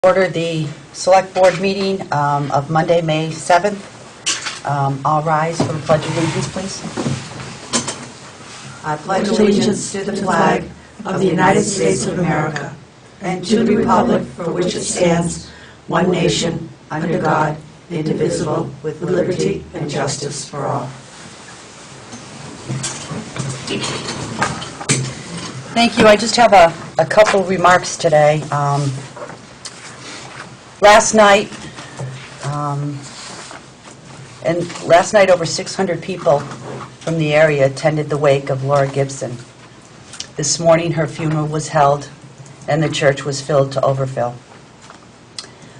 Order the Select Board meeting of Monday, May 7th. All rise for the Pledge of Allegiance, please. I pledge allegiance to the flag of the United States of America and to the republic for which it stands, one nation, under God, indivisible, with liberty and justice for all. Thank you. I just have a couple remarks today. Last night, over 600 people from the area attended the wake of Laura Gibson. This morning, her funeral was held, and the church was filled to overfill.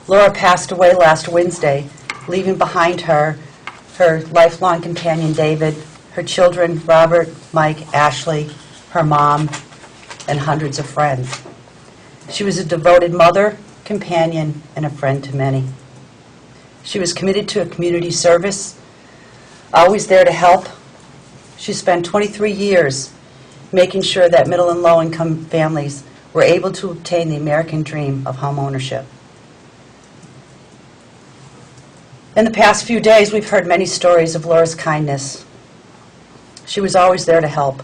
Laura passed away last Wednesday, leaving behind her lifelong companion, David, her children, Robert, Mike, Ashley, her mom, and hundreds of friends. She was a devoted mother, companion, and a friend to many. She was committed to a community service, always there to help. She spent 23 years making sure that middle and low-income families were able to obtain the American dream of home ownership. In the past few days, we've heard many stories of Laura's kindness. She was always there to help,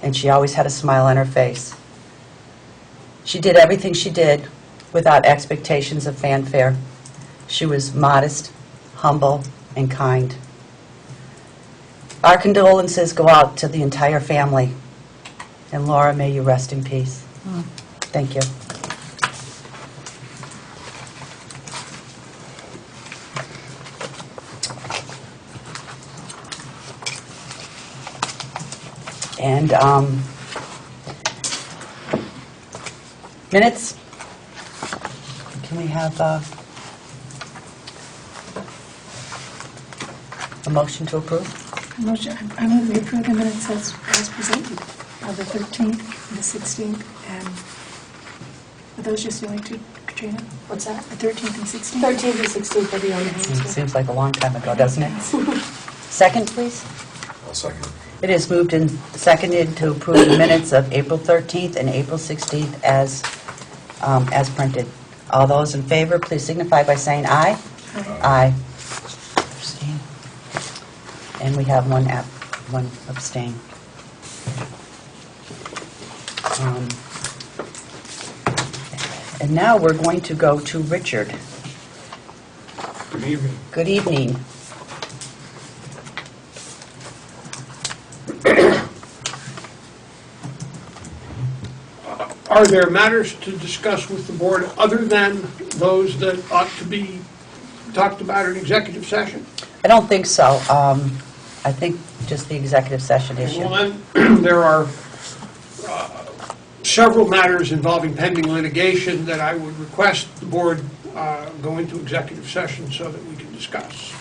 and she always had a smile on her face. She did everything she did without expectations of fanfare. She was modest, humble, and kind. Our condolences go out to the entire family. And Laura, may you rest in peace. Thank you. And minutes. Can we have a motion to approve? I move we approve the minutes as presented of the 13th and the 16th. And are those just the only two, Katrina? What's that? The 13th and 16th? 13th and 16th are the only ones. Seems like a long time ago, doesn't it? Second, please. I'll second. It is moved and seconded to approve the minutes of April 13th and April 16th as printed. All those in favor, please signify by saying aye. Aye. Abstain. And we have one abstain. And now we're going to go to Richard. Good evening. Good evening. Are there matters to discuss with the board other than those that ought to be talked about in executive session? I don't think so. I think just the executive session issue. Well, then, there are several matters involving pending litigation that I would request the board go into executive session so that we can discuss.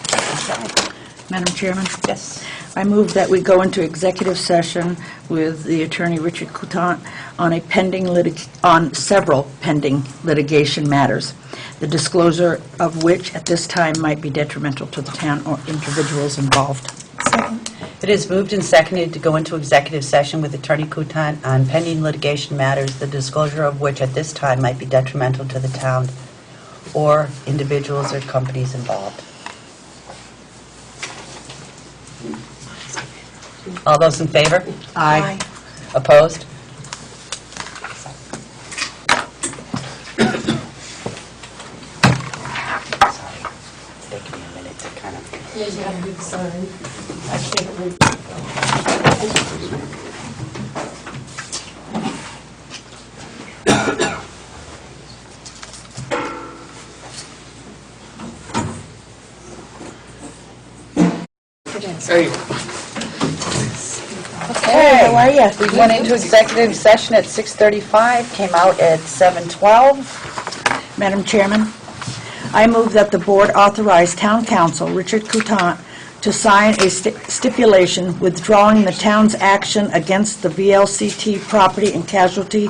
Madam Chairman, Yes. I move that we go into executive session with the attorney Richard Coutant on several pending litigation matters, the disclosure of which at this time might be detrimental to the town or individuals involved. Second. It is moved and seconded to go into executive session with Attorney Coutant on pending litigation matters, the disclosure of which at this time might be detrimental to the town or individuals or companies involved. All those in favor? Aye. Opposed? Sorry. It's taking me a minute to kind of... Yeah, you have to sign. I can't read. Hey, Okay. How are you? We went into executive session at 6:35, came out at 7:12. Madam Chairman, I move that the board authorize town council Richard Coutant to sign a stipulation withdrawing the town's action against the VLCT Property and Casualty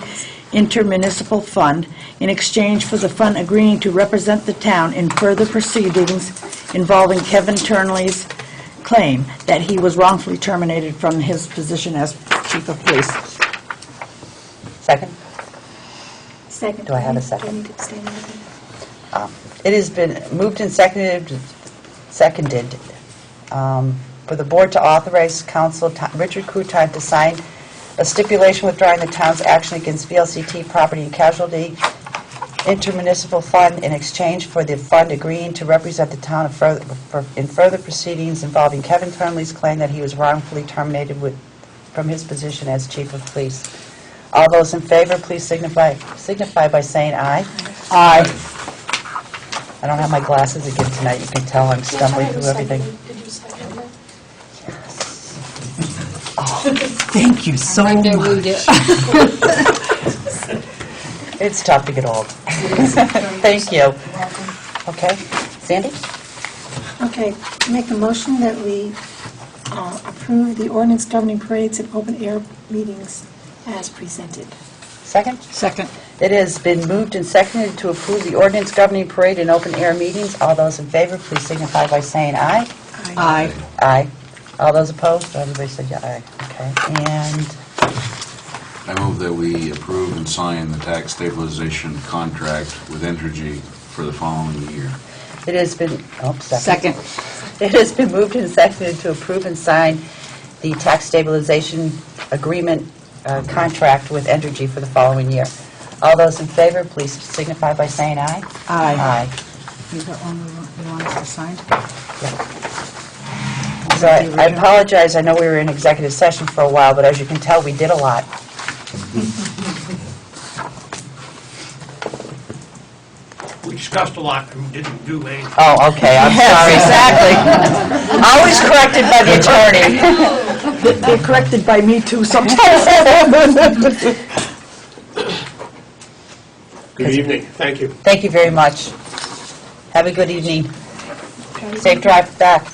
Intermunicipal Fund in exchange for the fund agreeing to represent the town in further proceedings involving Kevin Turnley's claim that he was wrongfully terminated from his position as chief of police. Second? Second. Do I have a Do second? I need to abstain? It has been moved and seconded for the board to authorize Council Richard Couton to sign a stipulation withdrawing the town's action against VLCT Property and Casualty Intermunicipal Fund in exchange for the fund agreeing to represent the town in further proceedings involving Kevin Turnley's claim that he was wrongfully terminated from his position as chief of police. All those in favor, please signify by saying aye. Aye. I don't have my glasses again tonight. You can tell I'm stumbling through everything. Did you second it? Thank you so much. It's tough to get old. Thank you. Okay. Sandy? Okay, make a motion that we approve the ordinance governing parades and open-air meetings as presented. Second? Second. It has been moved and seconded to approve the ordinance governing parade and open-air meetings. All those in favor, please signify by saying aye. Aye. Aye. All those opposed? Everybody said yeah, aye. Okay. And I move that we approve and sign the tax stabilization contract with Entergy for the following year. it has been, Second. It has been moved and seconded to approve and sign the tax stabilization agreement contract with Entergy for the following year. All those in favor, please signify by saying aye. Aye. Aye. You got one you want us to sign? So I apologize, I know we were in executive session for a while, but as you can tell, we did a lot. We discussed a lot and didn't do anything. Oh, okay, I'm sorry. Exactly. Always corrected by the attorney. They're corrected by me too sometimes. Good evening. Thank you. Thank you very much. Have a good evening. Safe drive back.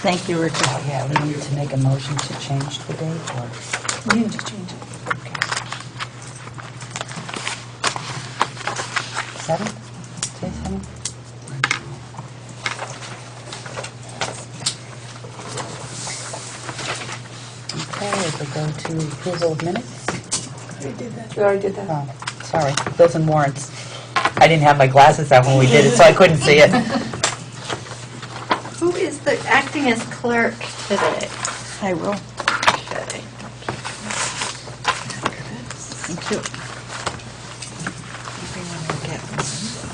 Thank you, Richard. Oh, yeah, we need to make a motion to change the date, or? We need to change it. Seven? Say seven? Okay, we'll go to approval of minutes. You already did that. Oh, sorry, bills and warrants. I didn't have my glasses on when we did it, so I couldn't see it. Who is the acting as clerk today? I will. Okay. Thank you.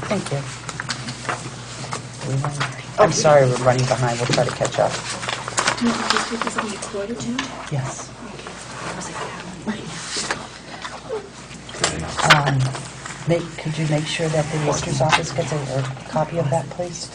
Thank you. I'm sorry we're running behind, we'll try to catch up. Do you want these papers on recorded, Jim? Yes. Could you make sure that the Register's office gets a copy of that, please?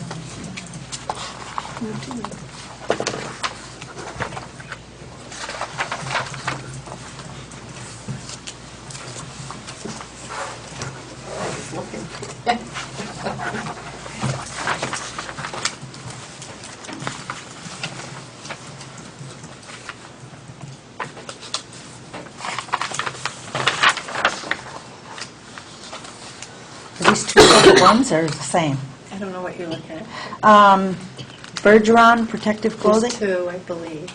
Are these two separate ones or the same? I don't know what you're looking at. Bergeron Protective Clothing? There's two, I believe.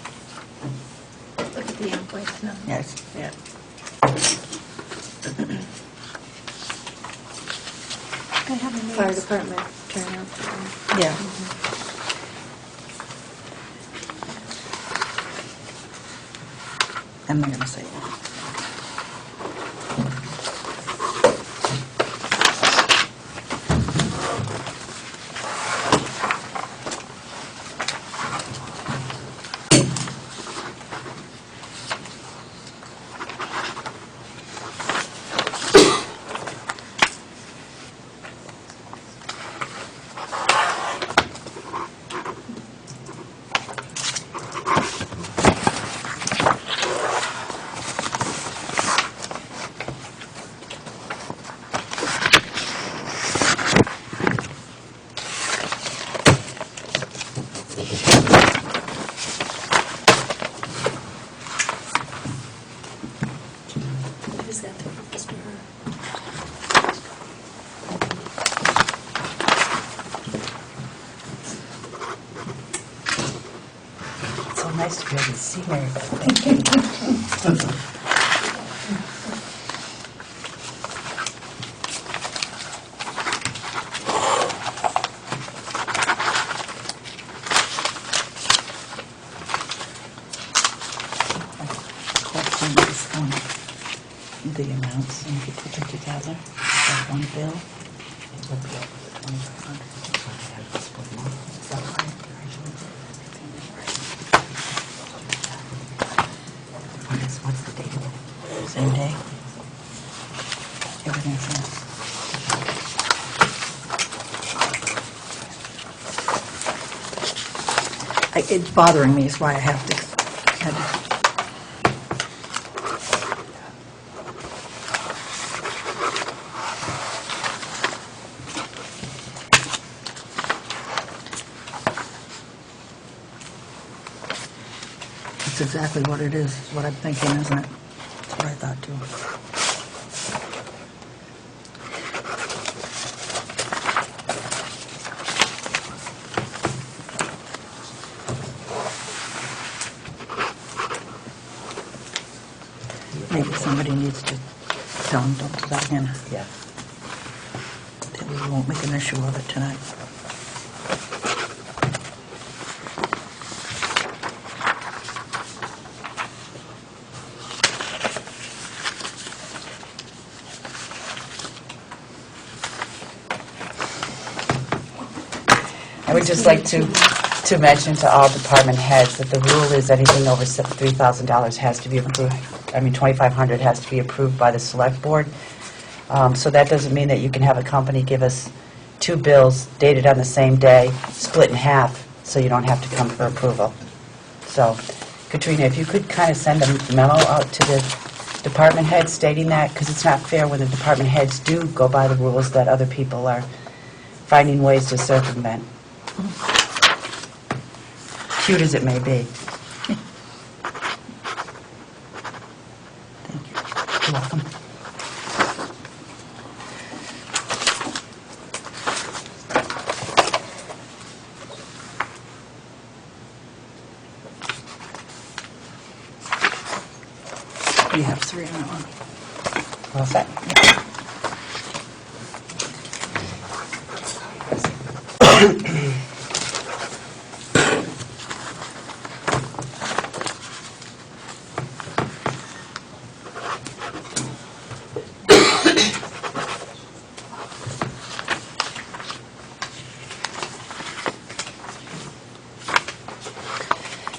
Look at the invoice now. Yes. Yeah. I have a Fire notice. department turnout. Yeah. I'm not going to say it. What is that? That's for her. It's so nice to be able to see Mary Beth. Thank you. the amounts, and if you put them together, that one bill, it would be over the 2,500. Is that right? What's the date? Same day? Everything's in. It's bothering me, is why I had to. That's exactly what it is what I'm thinking, isn't it? That's what I thought too. Maybe somebody needs to tell them, don't do that again. Yeah. That we won't make an issue of it tonight. I would just like to mention to all department heads that the rule is anything over $3,000 has to be approved, $2,500 has to be approved by the select board. So that doesn't mean that you can have a company give us 2 bills dated on the same day, split in half, so you don't have to come for approval. So, Katrina, if you could kind of send a memo out to the department heads stating that, because it's not fair when the department heads do go by the rules that other people are finding ways to circumvent. Cute as it may be. Thank you. You're welcome. You have 3 on that one. All set?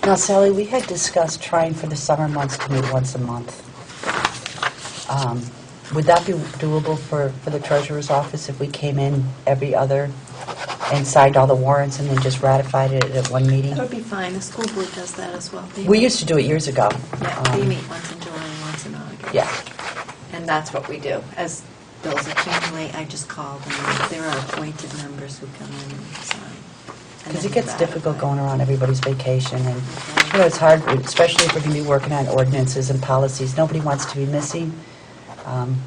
Now, Sally, we had discussed trying for the summer months to meet once a month. Would that be doable for the treasurer's office if we came in every other and signed all the warrants and then just ratified it at one meeting? That would be fine. The school board does that as well. We used to do it years ago. Yeah, they meet once in July and once in August. Yeah. And that's what we do. As bills accumulate, I just call them. There are appointed members who come in and sign. And Because then it gets ratify. difficult going around everybody's vacation, and, it's hard, especially if we're going to be working on ordinances and policies. Nobody wants to be missing,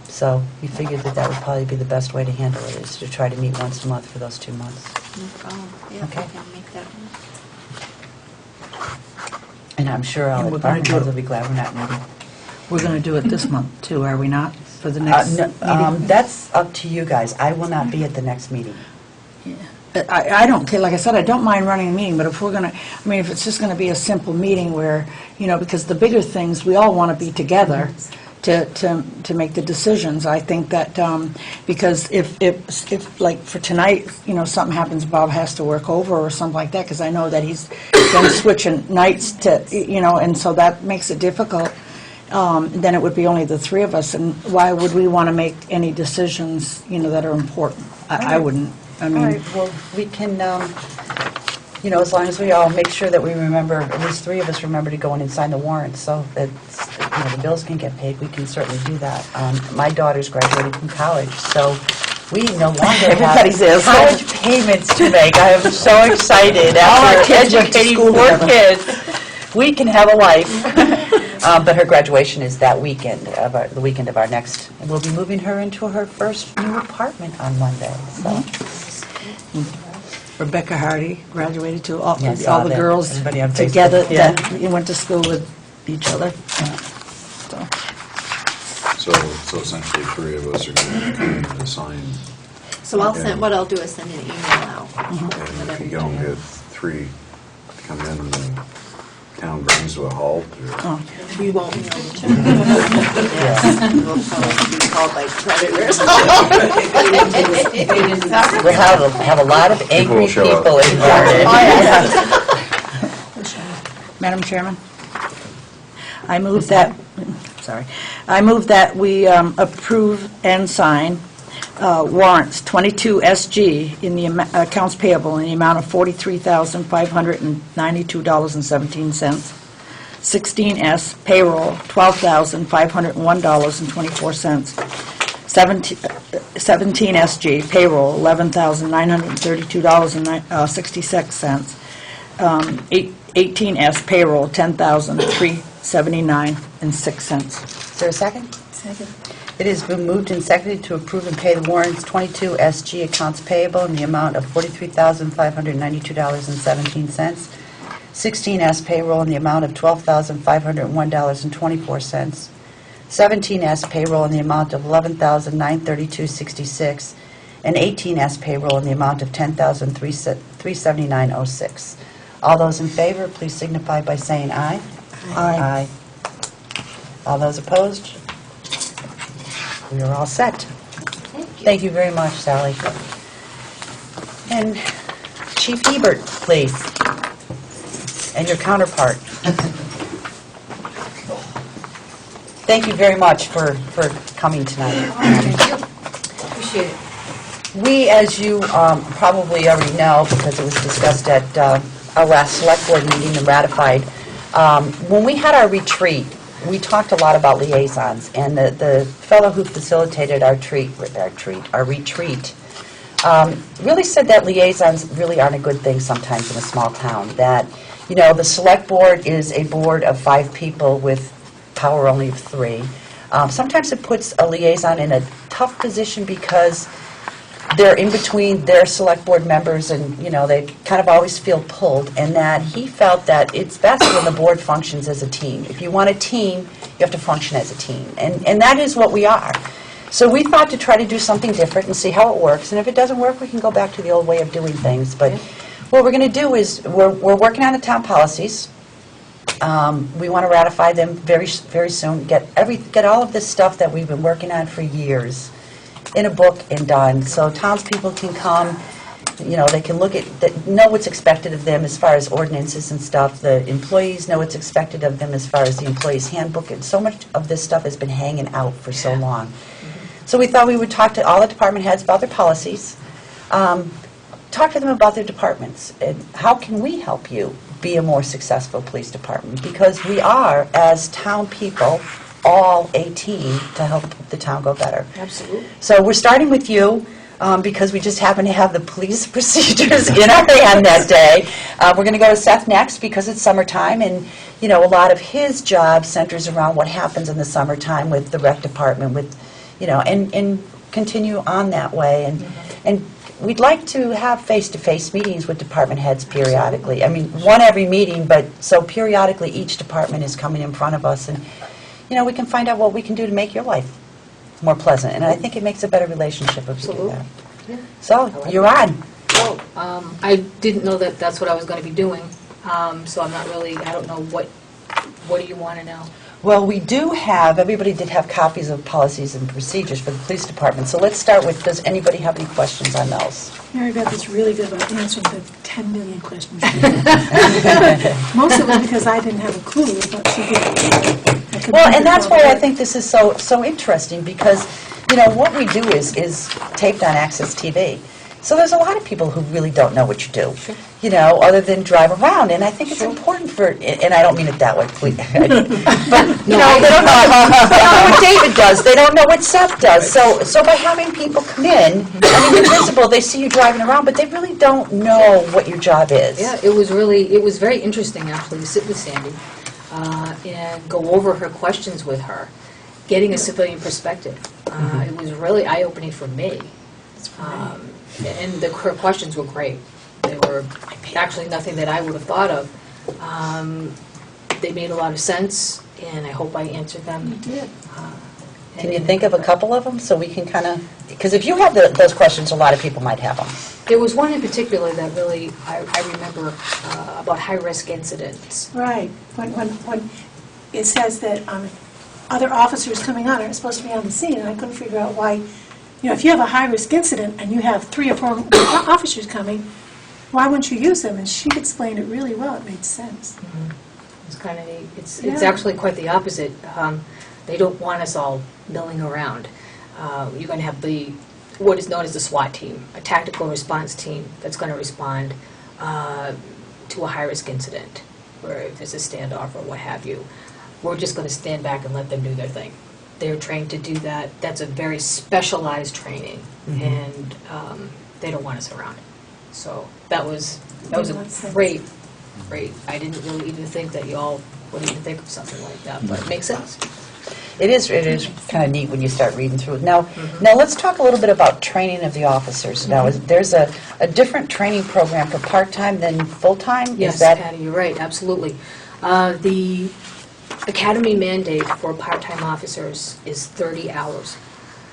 so we figured that would probably be the best way to handle it, is to try to meet once a month for those 2 months. No problem. Yeah, Okay. we can make that work. And I'm sure all And the we're gonna department do heads it- will be glad we're not meeting. We're going to do it this month, too, are we not? For the next No, meeting? That's up to you guys. I will not be at the next meeting. I don't care, like I said, I don't mind running a meeting, but if we're going to, if it's just going to be a simple meeting where, because the bigger things, we all want to be together to make the decisions. I think that, because if like for tonight, something happens, Bob has to work over or something like that, because I know that he's been switching nights to, and so that makes it difficult. Then it would be only the 3 of us, and why would we want to make any decisions, that are important? I wouldn't. All right, well, we can, as long as we all make sure that we remember, at least 3 of us remember to go in and sign the warrants, so that, the bills can get paid, we can certainly do that. My daughter's graduating from college, so we no longer have Everybody's is. college payments to make. I am so excited. All our After kids went to educating school 4 together. kids, we can have a life. But her graduation is that weekend, the weekend of our next, and we'll be moving her into her first new apartment on Monday, so. Rebecca Hardy graduated too, all Yeah, I saw the that. girls Everybody on Facebook, together yeah. that went to school with each other. So, So essentially 3 of us are going to come in to sign, So I'll Yeah. send, what I'll do is send an email out. and if you don't get 3 to come in, then town brings to a halt? Or? We won't know. We'll probably be called by creditors. We'll have a lot of angry will show up. people in Vernon. Madam Chairman, I move that, we approve and sign warrants 22 SG in the accounts payable in the amount of $43,592.17. 16S payroll, $12,501.24. 17 SG payroll, $11,932.66. 18S payroll, $10,379.06. Is there a second? Second. It has been moved and seconded to approve and pay the warrants 22 SG accounts payable in the amount of $43,592.17. 16S payroll in the amount of $12,501.24. 17S payroll in the amount of $11,932.66. And 18S payroll in the amount of $10,379.06. All those in favor, please signify by saying aye. Aye. All those opposed? We are all set. Thank you very much, Sally. And Chief Hebert, please. And your counterpart. Thank you very much for coming tonight. Appreciate it. We, as you probably already know, because it was discussed at our last select board meeting and ratified, when we had our retreat, we talked a lot about liaisons, and the fellow who facilitated our retreat really said that liaisons really aren't a good thing sometimes in a small town, that, you know, the select board is a board of 5 people with power only of 3. Sometimes it puts a liaison in a tough position because they're in between their select board members and, you know, they kind of always feel pulled, and that he felt that it's best when the board functions as a team. If you want a team, you have to function as a team, and that is what we are. So we thought to try to do something different and see how it works, and if it doesn't work, we can go back to the old way of doing things. But what we're going to do is we're working on the town policies. We want to ratify them very soon, get all of this stuff that we've been working on for years in a book and done, so townspeople can come, you know, they can look at, know what's expected of them as far as ordinances and stuff. The employees know what's expected of them as far as the employee's handbook, and so much of this stuff has been hanging out for so long. So we thought we would talk to all the department heads about their policies, talk to them about their departments, and how can we help you be a more successful police department, because we are, as town people, all a team to help the town go better. Absolutely. So we're starting with you, because we just happen to have the police procedures in our hand that day. We're going to go to Seth next because it's summertime, and, you know, a lot of his job centers around what happens in the summertime with the rec department, with, you know, and continue on that way. And we'd like to have face-to-face meetings with department heads periodically. I mean, one every meeting, but so periodically each department is coming in front of us, and, you know, we can find out what we can do to make your life more pleasant. And I think it makes a better relationship if we do that. Yeah. So, you're on. Well, I didn't know that that's what I was going to be doing, so I'm not really, I don't know what do you want to know? Well, we do have, everybody did have copies of policies and procedures for the police department. So let's start with, does anybody have any questions on those? Mary Beth is really good about answering the 10 million questions. Most of it because I didn't have a clue, but she did. Well, and that's why I think this is so interesting, because, you know, what we do is taped on Access TV. So there's a lot of people who really don't know what you do, you know, other than drive around. And I think it's important for, and I don't mean it that way, please. But, you know, they don't know what David does. They don't know what Seth does. So by having people come in, I mean, they're visible, they see you driving around, but they really don't know what your job is. Yeah, it was very interesting, actually, to sit with Sandy and go over her questions with her, getting a civilian perspective. It was really eye-opening for me. And her questions were great. They were actually nothing that I would have thought of. They made a lot of sense, and I hope I answered them. You did. Can you think of a couple of them so we can kind of, because if you have those questions, a lot of people might have them. There was one in particular that really, I remember about high-risk incidents. Right. When it says that other officers coming on aren't supposed to be on the scene, and I couldn't figure out why, if you have a high-risk incident and you have 3 or 4 officers coming, why wouldn't you use them? And she explained it really well. It made sense. It's kind of neat. It's Yeah. actually quite the opposite. They don't want us all milling around. You're going to have what is known as the SWAT team, a tactical response team that's going to respond to a high-risk incident, where if there's a standoff or what have you. We're just going to stand back and let them do their thing. They're trained to do that. That's a very specialized training, and they don't want us around. So that was a great. I didn't really even think that you all would even think of something like that, but it makes sense. It is kind of neat when you start reading through it. Now let's talk a little bit about training of the officers. Now, there's a different training program for part-time than full-time? Yes, Is that Patty, you're right, absolutely. The academy mandate for part-time officers is 30 hours,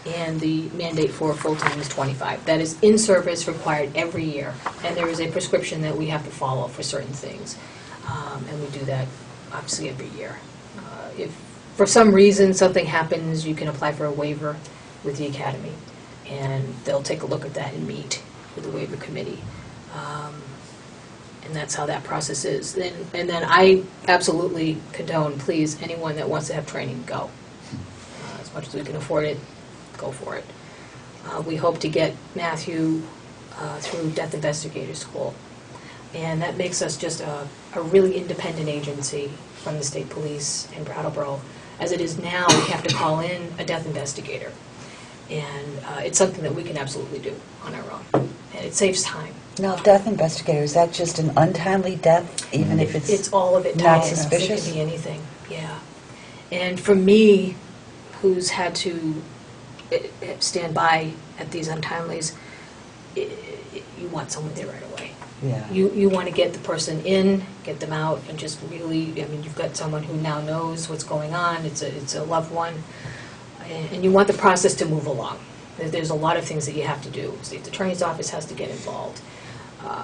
and the mandate for full-time is 25. That is in-service required every year, and there is a prescription that we have to follow for certain things, and we do that obviously every year. If for some reason something happens, you can apply for a waiver with the academy, and they'll take a look at that and meet with the waiver committee. And that's how that process is. And then I absolutely condone, please, anyone that wants to have training, go. As much as we can afford it, go for it. We hope to get Matthew through Death Investigator School. And that makes us just a really independent agency from the state police in Brattleboro. As it is now, we have to call in a death investigator. And it's something that we can absolutely do on our own. And it saves time. Now, death investigator, is that just an untimely death, even if It's all of it. not Diane. suspicious? It can be anything, yeah. And for me, who's had to stand by at these untimelies, you want someone there right away. Yeah. You want to get the person in, get them out, and just really, you've got someone who now knows what's going on, it's a loved one, and you want the process to move along. There's a lot of things that you have to do. The state attorney's office has to get involved.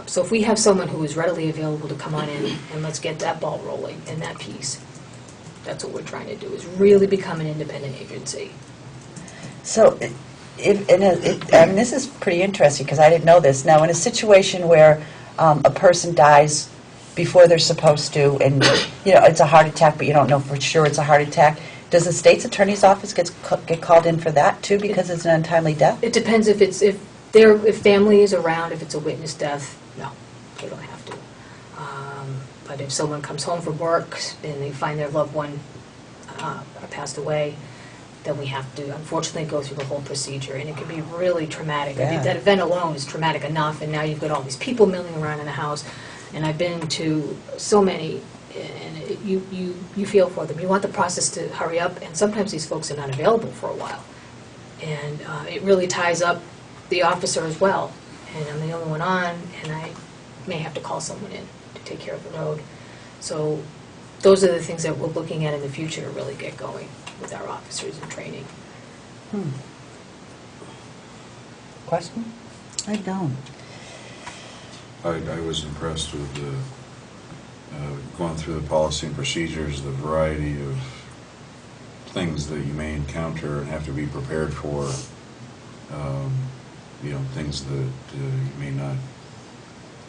So if we have someone who is readily available to come on in, and let's get that ball rolling in that piece, that's what we're trying to do, is really become an independent agency. So, this is pretty interesting, because I didn't know this. Now, in a situation where a person dies before they're supposed to, and it's a heart attack, but you don't know for sure it's a heart attack, does the state's attorney's office get called in for that too, because it's an untimely death? It depends if family is around, if it's a witness death, no, they don't have to. But if someone comes home from work and they find their loved one passed away, then we have to, unfortunately, go through the whole procedure, and it can be really traumatic. I Yeah. mean, that event alone is traumatic enough, and now you've got all these people milling around in the house, and I've been to so many, and you feel for them. You want the process to hurry up, and sometimes these folks are not available for a while. And it really ties up the officer as well, and I'm the only one on, and I may have to call someone in to take care of the road. So those are the things that we're looking at in the future to really get going with our officers in training. Question? I don't. I was impressed with going through the policy and procedures, the variety of things that you may encounter and have to be prepared for, things that you may not,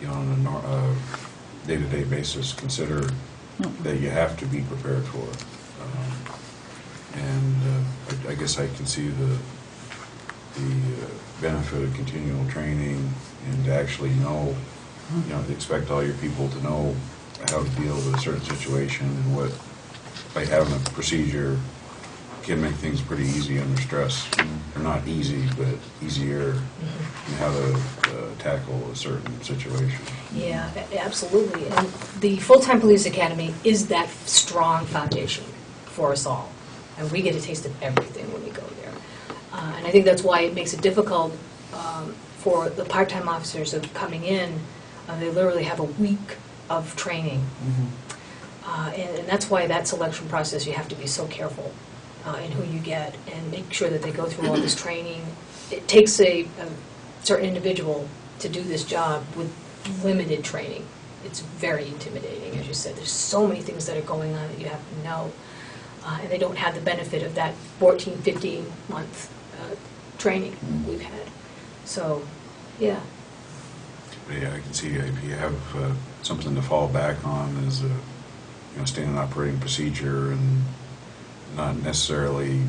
on a day-to-day basis consider that you have to be prepared for. I guess I can see the benefit of continual training and to actually know, expect all your people to know how to deal with a certain situation, and what, by having a procedure, can make things pretty easy under stress. Or not easy, but easier in how to tackle a certain situation. Yeah, absolutely. And the full-time police academy is that strong foundation for us all. And we get a taste of everything when we go there. And I think that's why it makes it difficult for the part-time officers of coming in. They literally have a week of training. And that's why that selection process, you have to be so careful in who you get and make sure that they go through all this training. It takes a certain individual to do this job with limited training. It's very intimidating, as you said. There's so many things that are going on that you have to know. And they don't have the benefit of that 14, 15-month training we've had. So, yeah. But yeah, I can see if you have something to fall back on as a, standard operating procedure and not necessarily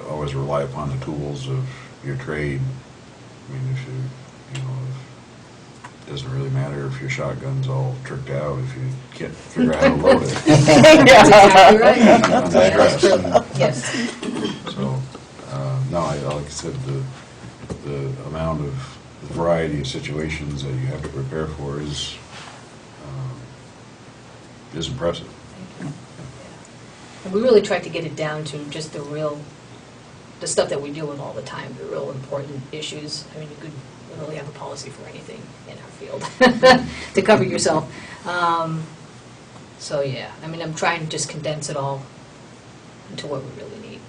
always rely upon the tools of your trade. I mean, if it doesn't really matter if your shotgun's all tricked out if you can't figure out how to load it. That's exactly right. On the stress and- Yes. So, no, like I said, the amount of the variety of situations that you have to prepare for is impressive. And we really tried to get it down to just the stuff that we deal with all the time, the real important issues. I mean, you could literally have a policy for anything in our field to cover yourself. So, yeah, I mean, I'm trying to just condense it all into what we really need.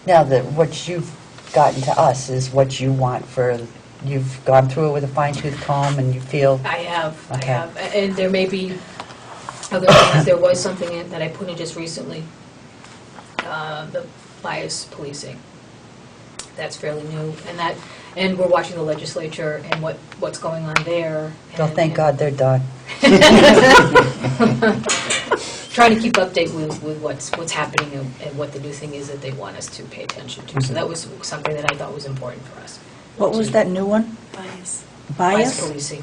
Now, what you've gotten to us is what you want you've gone through it with a fine-tooth comb and you feel, I have. Okay. And there may be other things. There was something that I put in just recently, the bias policing. That's fairly new. And we're watching the legislature and what's going on there. well, thank God they're done. Trying to keep update with what's happening and what the new thing is that they want us to pay attention to. So that was something that I thought was important for us. What was that new one? Bias. Bias Bias? policing.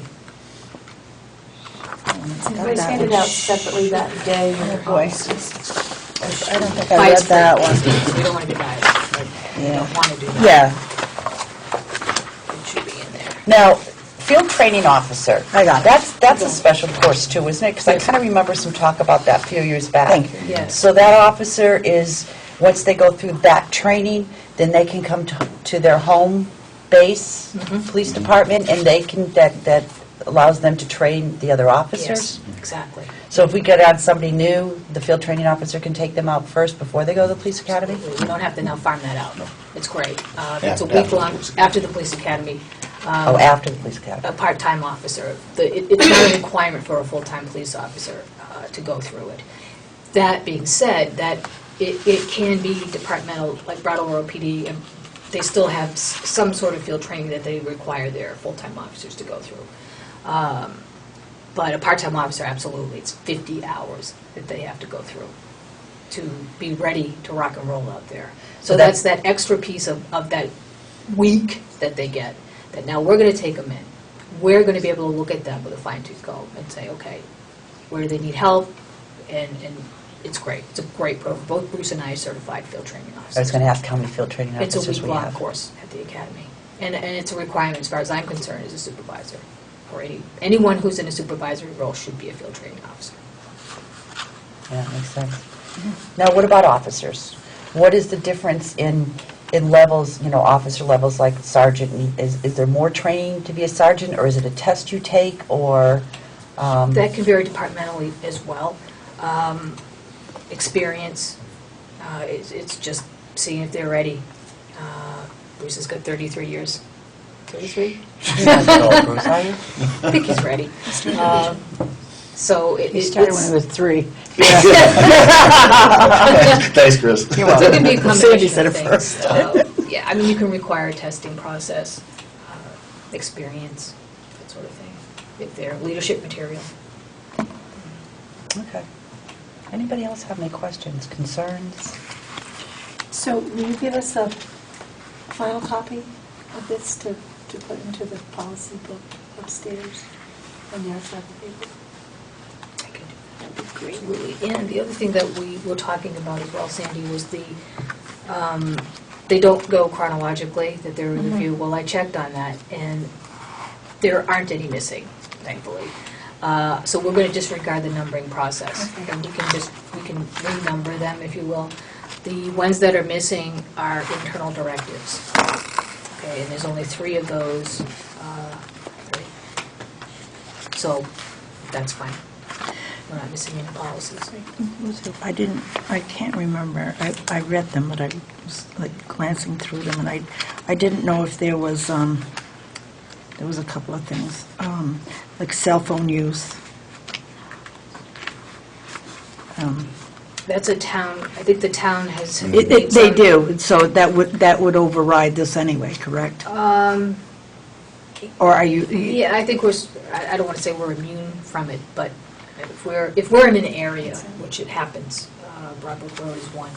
Everybody's handed out separately that day. Oh, boy. I don't think I read Bias that one. policing. We don't want to be biased. Like, we Yeah. don't want to do that. Yeah. It should be in there. Now, field training officer. I got it. That's a special course too, isn't it? Because I kind of remember some talk about that a few years back. Thank you. Yes. So that officer is, once they go through that training, then they can come to their home base, police department, and they can, that allows them to train the other officers? Yes, exactly. So if we get on somebody new, the field training officer can take them out first before they go to the police academy? We don't have to now farm that out. It's great. It's a After the week-long, police after the police academy. Oh, after the police academy. A part-time officer. It's not a requirement for a full-time police officer to go through it. That being said, that it can be departmental, like Brattleboro PD, and they still have some sort of field training that they require their full-time officers to go through. But a part-time officer, absolutely, it's 50 hours that they have to go through to be ready to rock and roll out there. So that's that extra piece of that week that they get, that now we're going to take them in. We're going to be able to look at them with a fine-tooth comb and say, okay, where do they need help? And it's great. It's a great program. Both Bruce and I are certified field training officers. I was going to ask how many field training It's a officers we week-long have. course at the academy. And it's a requirement, as far as I'm concerned, as a supervisor. Or anyone who's in a supervisory role should be a field training officer. Yeah, makes sense. Now, what about officers? What is the difference in levels, officer levels like sergeant? Is there more training to be a sergeant, or is it a test you take, or? That can vary departmentally as well. Experience, it's just seeing if they're ready. Bruce has got 33 years. 33? You're not that old, Bruce, are you? I think he's ready. So He started when he was 3. Thanks, Chris. It can be a Sandy said combination it of things. Yeah, I mean, you can require a testing process, experience, that sort of thing, if they're leadership material. Okay. Anybody else have any questions, concerns? So will you give us a final copy of this to put into the policy book upstairs on the outside of the paper? I could do that. That'd be great. Absolutely. And the other thing that we were talking about as well, Sandy, was they don't go chronologically, that they're in review. Well, I checked on that, and there aren't any missing, thankfully. So we're going to disregard the numbering process. Okay. And we can renumber them, if you will. The ones that are missing are internal directives. Okay, and there's only 3 of those. 3. So that's fine. We're not missing any policies. I can't remember. I read them, but I was like glancing through them, and I didn't know if there was There was a couple of things, like cell phone use. That's a town, I think the town has. They do, so that would override this anyway, correct? Or are you? Yeah, I think I don't want to say we're immune from it, but if we're in an area, which it happens, Broadbrook Road is one,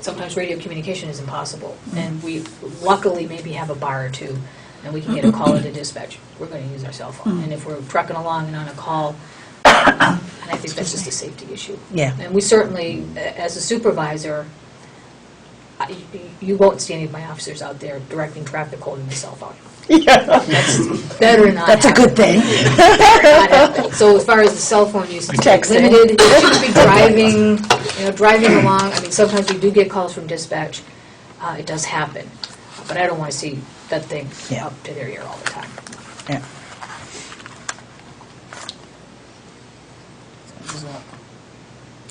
sometimes radio communication is impossible, and we luckily maybe have a bar or two, and we can get a call into dispatch. We're going to use our cell phone, and if we're trucking along and on a call, and I think that's just a safety issue. Yeah. And we certainly, as a supervisor, you won't see any of my officers out there directing traffic holding the cell phone. Yeah. That's better not That's a good thing. not happen. So as far as the cell phone use, it's Texting. limited. You should be driving along. I mean, sometimes we do get calls from dispatch. It does happen. But I don't want to see that thing Yeah. up to their ear all the time. Yeah.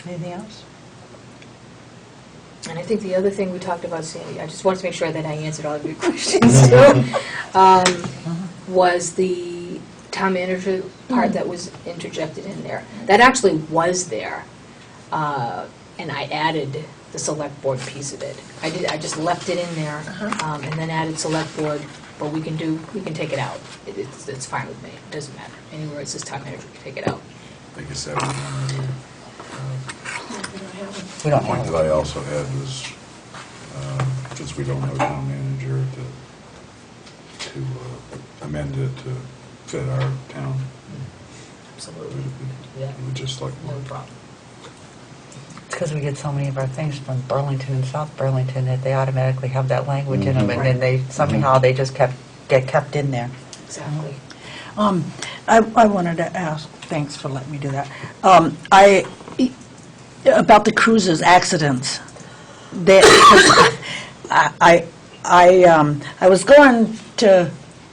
Anything else? And I think the other thing we talked about, Sandy, I just wanted to make sure that I answered all of your questions too, was the town manager part that was interjected in there. That actually was there, and I added the select board piece of it. I just left it in there, and then added select board, but we can take it out. It's fine with me, it doesn't matter. Anywhere it says town manager, we can take it out. I guess that was one other We don't point have that it. I also had was, since we don't have a town manager, to amend it to fit our town. Absolutely, yeah, We would just like, no problem. It's because we get so many of our things from Burlington and South Burlington that they automatically have that language in them, and then they, somehow they just get kept in there. Exactly. I wanted to ask, thanks for letting me do that. About the cruises accidents. I was going to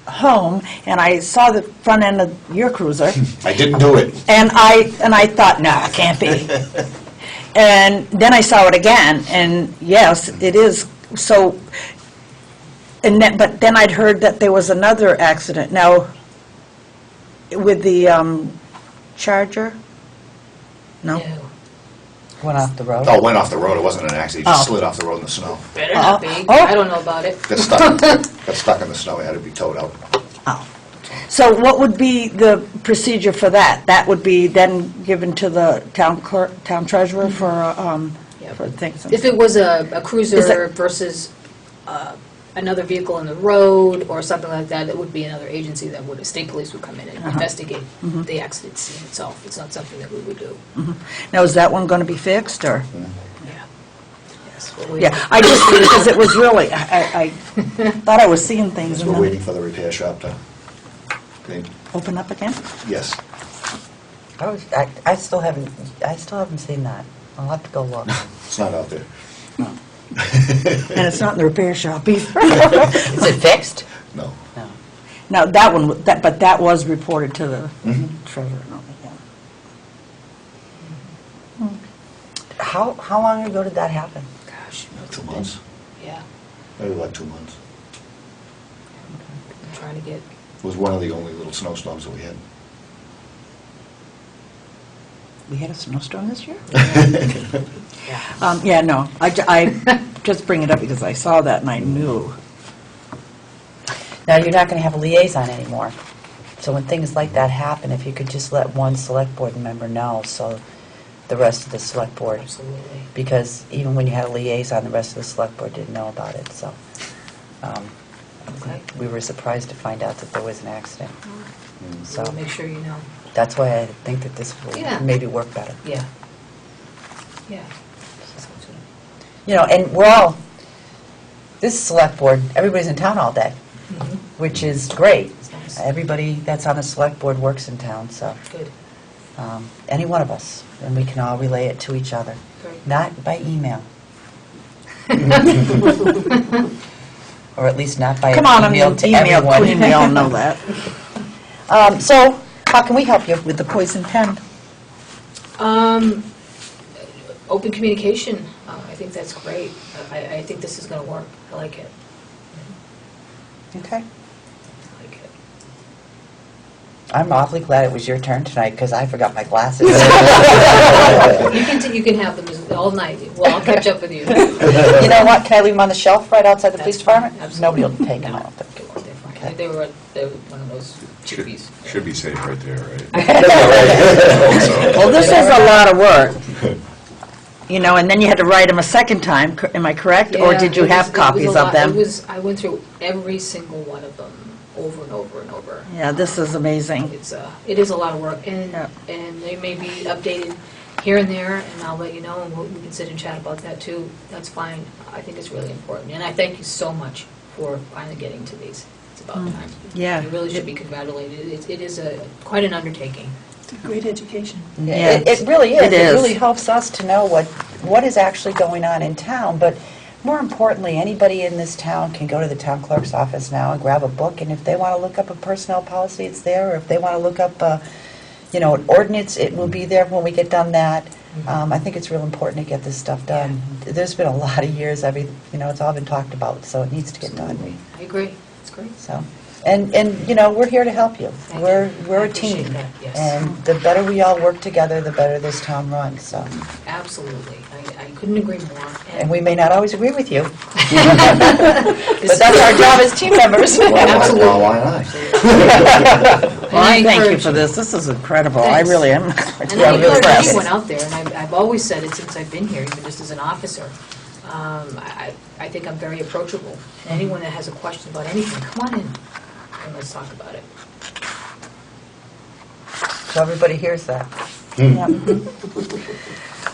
home and I saw the front end of your cruiser. I didn't do it. And I thought, no, it can't be. And then I saw it again, and yes, it is. So, but then I'd heard that there was another accident. Now, with the Charger? No? Went off the road. Oh, it went off the road. It wasn't an accident. It just Oh. slid off the road in the snow. Better not be. Oh. I don't know about it. Got stuck in the snow. It had to be towed out. Oh. So what would be the procedure for that? That would be then given to the town clerk, town treasurer for things? If it was a Is cruiser that- versus another vehicle on the road or something like that, it would be another agency that would, state police would come in and investigate the accident scene itself. It's not something that we would do. Now, is that one going to be fixed, or? Yeah. Yes. but we- Yeah, I just, because it was really, I thought I was seeing things and We're then waiting for the repair shop to, open up again? yes. I still haven't seen that. I'll have to go look. It's not out there. And it's not in the repair shop either. Is it fixed? No. No. Now, that one, but that was reported to the treasurer. and all that, yeah. How long ago did that happen? Gosh. 2 months. Yeah. Maybe like 2 months. I'm trying to get, It was one of the only little snowstorms that we had. We had a snowstorm this year? yeah. Yeah, no, I just bring it up because I saw that and I knew. Now, you're not going to have a liaison anymore. So when things like that happen, if you could just let one select board member know, so the rest of the select board, Absolutely. because even when you had a liaison, the rest of the select board didn't know about it, so. Okay. We were surprised to find out that there was an accident. So So make sure you know. that's why I think that this Yeah. will maybe work better. Yeah. Yeah. You know, and we're all, this select board, everybody's in town all day, which is great. It's nice. Everybody that's on the select board works in town, so Good. any one of us, and we can all relay it to each other, Great. not by email. Or at least not by Come on, I'm email the to email everyone. queen, we all know that. So, how can we help you? With the poison pen. Open communication, I think that's great. I think this is going to work. I like it. Okay. I'm awfully glad it was your turn tonight, because I forgot my glasses. You can have them all night. Well, I'll catch up with you. You know what, can I leave them on the shelf right outside the police That's fine, department? absolutely. Nobody will take them, I don't think. They're fine. Okay. They were one of those chippies. Should be safe right there, right? Well, this is a lot of work. You know, and then you had to write them a second time, am I correct? Or Yeah, did you it was- have it was a copies of lot. them? I went through every single one of them over and over and over. Yeah, this is amazing. It is a lot of work, and Yeah. they may be updated here and there, and I'll let you know, and we can sit and chat about that too. That's fine. I think it's really important, and I thank you so much for finally getting to these. It's about time. Yeah. You really should be congratulated. It is quite an undertaking. It's a great education. Yeah, It really is. it is. It really helps us to know what is actually going on in town, but more importantly, anybody in this town can go to the town clerk's office now and grab a book, and if they want to look up a personnel policy, it's there, or if they want to look up, an ordinance, it will be there when we get done that. I think it's real important to get this stuff done. There's been a lot of years, it's all been talked about, so it needs to get done. I agree. It's great. So, and we're here to help you. Thank We're you. we're I a appreciate team, that, yes. and the better we all work together, the better this town runs. So, Absolutely. I couldn't agree more. and we may not always agree with you, but that's our job as team members. Absolutely. Well, why not? Well, I thank you encourage for this. This is incredible. Thanks. I really am. And Yeah, I really encourage impressed. anyone out there, and I've always said it since I've been here, even just as an officer, I think I'm very approachable. Anyone that has a question about anything, come on in, and let's talk about it. So everybody hears that. Yep.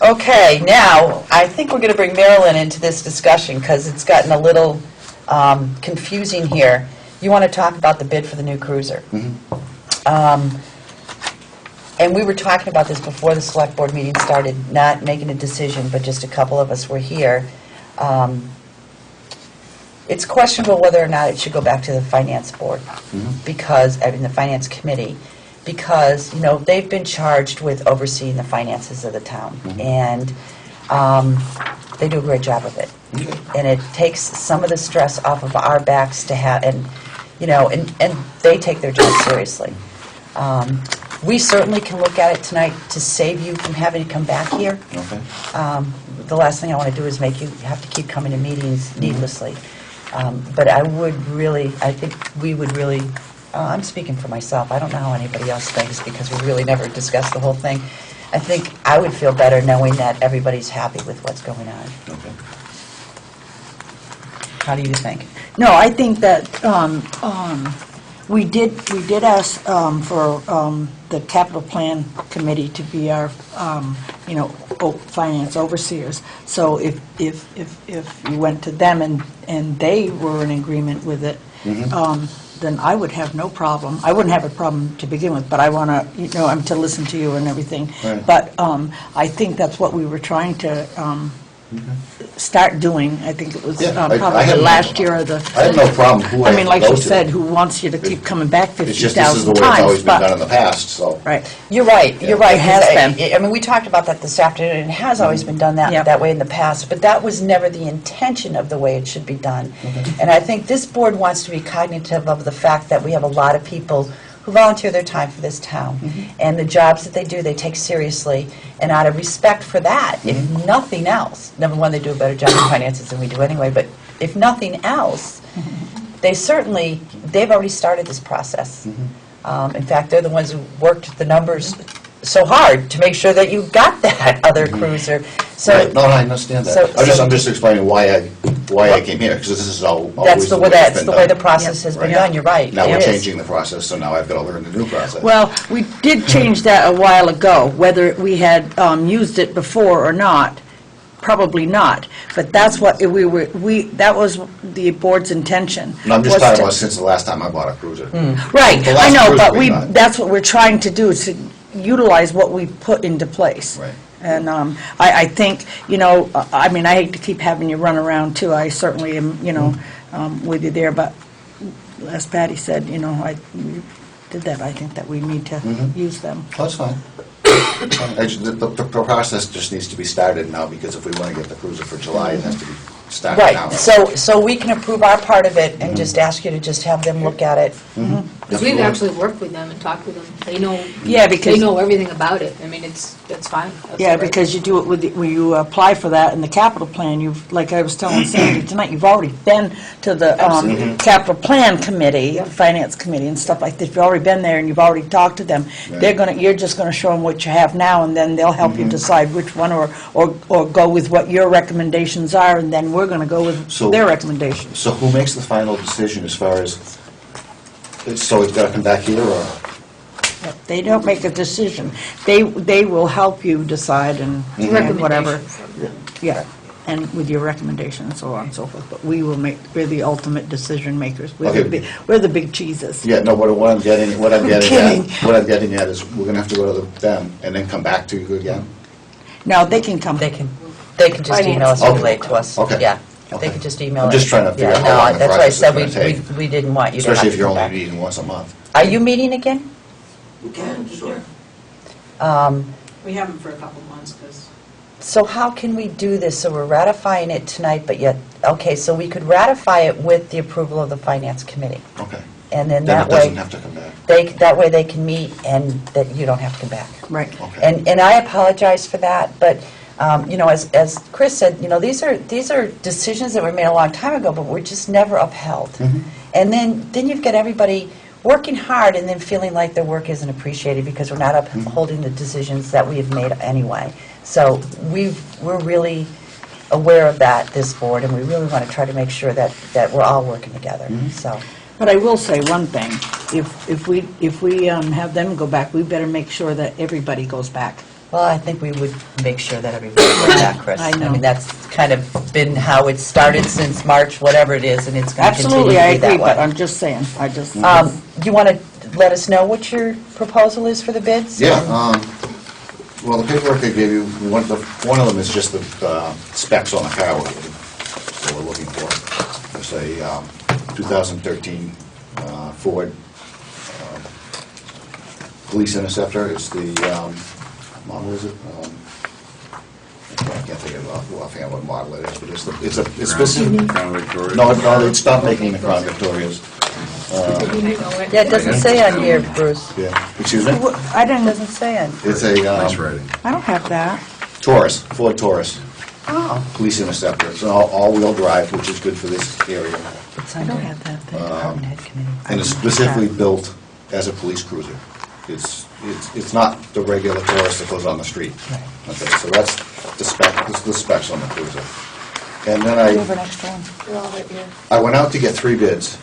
Okay, now, I think we're going to bring Marilyn into this discussion, because it's gotten a little confusing here. You want to talk about the bid for the new cruiser. And we were talking about this before the select board meeting started, not making a decision, but just a couple of us were here. It's questionable whether or not it should go back to the finance board, because, the finance committee, because, they've been charged with overseeing the finances of the town, and they do a great job of it. And it takes some of the stress off of our backs to have, and they take their job seriously. We certainly can look at it tonight to save you from having to come back here. Okay. The last thing I want to do is make you have to keep coming to meetings needlessly. But I think we would really, I'm speaking for myself, I don't know how anybody else thinks, because we really never discussed the whole thing. I think I would feel better knowing that everybody's happy with what's going on. Okay. How do you think? No, I think that we did ask for the capital plan committee to be our, finance overseers. So if you went to them and they were in agreement with it, then I would have no problem. I wouldn't have a problem to begin with, but I want to, to listen to you and everything. Right. But I think that's what we were trying to start doing. I think it was Yeah, I probably have the no- last year of the... I have no problem who I I mean, like go you to. said, who wants you to keep coming back It's just this is the 50,000 way it's times, always been done in but... the past, so. Right. You're right, you're right. It has 'cause been. I mean, we talked about that this afternoon, and it has always been done Yep. that way in the past, but that was never the intention of the way it should be done. And I think this board wants to be cognitive of the fact that we have a lot of people who volunteer their time for this town. And the jobs that they do, they take seriously. And out of respect for that, if nothing else, number one, they do a better job in finances than we do anyway, but if nothing else, they've already started this process. In fact, they're the ones who worked the numbers so hard to make sure that you got that other cruiser. So Right, no, I understand that. so- I'm just explaining why I came here, because this is always that's the the way way, it's that's been the way the done. process has been Yeah. done, you're right. Now it we're is. changing the process, so now I've got to learn the new process. Well, we did change that a while ago, whether we had used it before or not, probably not. But that's what that was the board's intention. No, I'm just was talking to- about since the last time I bought a cruiser. Right, The I last know, cruiser but we got. that's what we're trying to do, is to utilize what we put into place. Right. And I think, I hate to keep having you run around too. I certainly am, with you there, but as Patty said, we did that. I think that we need to use them. That's fine. The process just needs to be started now, because if we want to get the cruiser for July, it has to be start now. Right, so we can approve our part of it and just ask you to just have them look at it. Because we've actually worked with them and talked with them. They know, Yeah, because- they know everything about it. I mean, that's fine. That's Yeah, great. because you do it with, when you apply for that in the capital plan, you've, like I was telling Sandy tonight, you've already been to the capital plan committee, finance committee and stuff like that. You've already been there and you've already talked to them. Right. You're just gonna show them what you have now, and then they'll help you decide which one, or go with what your recommendations are, and then we're gonna go with So- their recommendations. So who makes the final decision as far as, so it's got to come back here, or? They don't make a decision. They will help you decide and whatever. Recommendation from them. Yeah, and with your recommendation and so on and so forth, but we will we're the ultimate decision makers. Okay. We're the big cheeses. Yeah, no, what I'm getting kidding. at is, we're going to have to go to them and then come back to you again? Now, they can come. They can just email us and relate to us. Okay. Yeah, they Okay. can just email us. I'm just trying to figure Yeah, out how long the no, that's why I process is said gonna take. we didn't want you to have Especially to if you're come only back. meeting once a month. Are you meeting again? Sure. Um, We haven't for a couple months, because So how can we do this? So we're ratifying it tonight, but yet, okay, so we could ratify it with the approval of the finance committee. Okay. And then Then that it doesn't way, have to come back. that way they can meet and that you don't have to come back. Right. Okay. And I apologize for that, but, as Chris said, these are decisions that were made a long time ago, but were just never upheld. And then you've got everybody working hard and then feeling like their work isn't appreciated because we're not upholding the decisions that we have made anyway. So we're really aware of that, this board, and we really want to try to make sure that we're all working together, so. But I will say one thing, if we have them go back, we better make sure that everybody goes back. Well, I think we would make sure that everybody goes back, Chris. I know. mean, that's kind of been how it started since March, whatever it is, and it's going to continue Absolutely, to I be agree, that but way. I'm just saying, Do you want to let us know what your proposal is for the bids? Yeah, well, the paperwork they gave you, one of them is just the specs on the car we're looking for. It's a 2013 Ford Police Interceptor. It's the, model is it? I can't think of offhand what model it is, but it's specific. Crown Victoria. No, it stopped making the Crown Victorias. Yeah, it doesn't say on here, Bruce. Yeah, excuse me? I didn't, It doesn't say on. It's a Nice writing. I don't have that. Taurus, Ford Taurus, Oh, Police Interceptor. It's an all-wheel drive, which is good for this area. it's I under don't have that the thing. department head committee. And it's specifically built as a police cruiser. It's not the regular Taurus that goes on the street. Right. Okay, so that's the specs on the cruiser. And then Do you have an extra one? They're all right here. I went out to get 3 bids.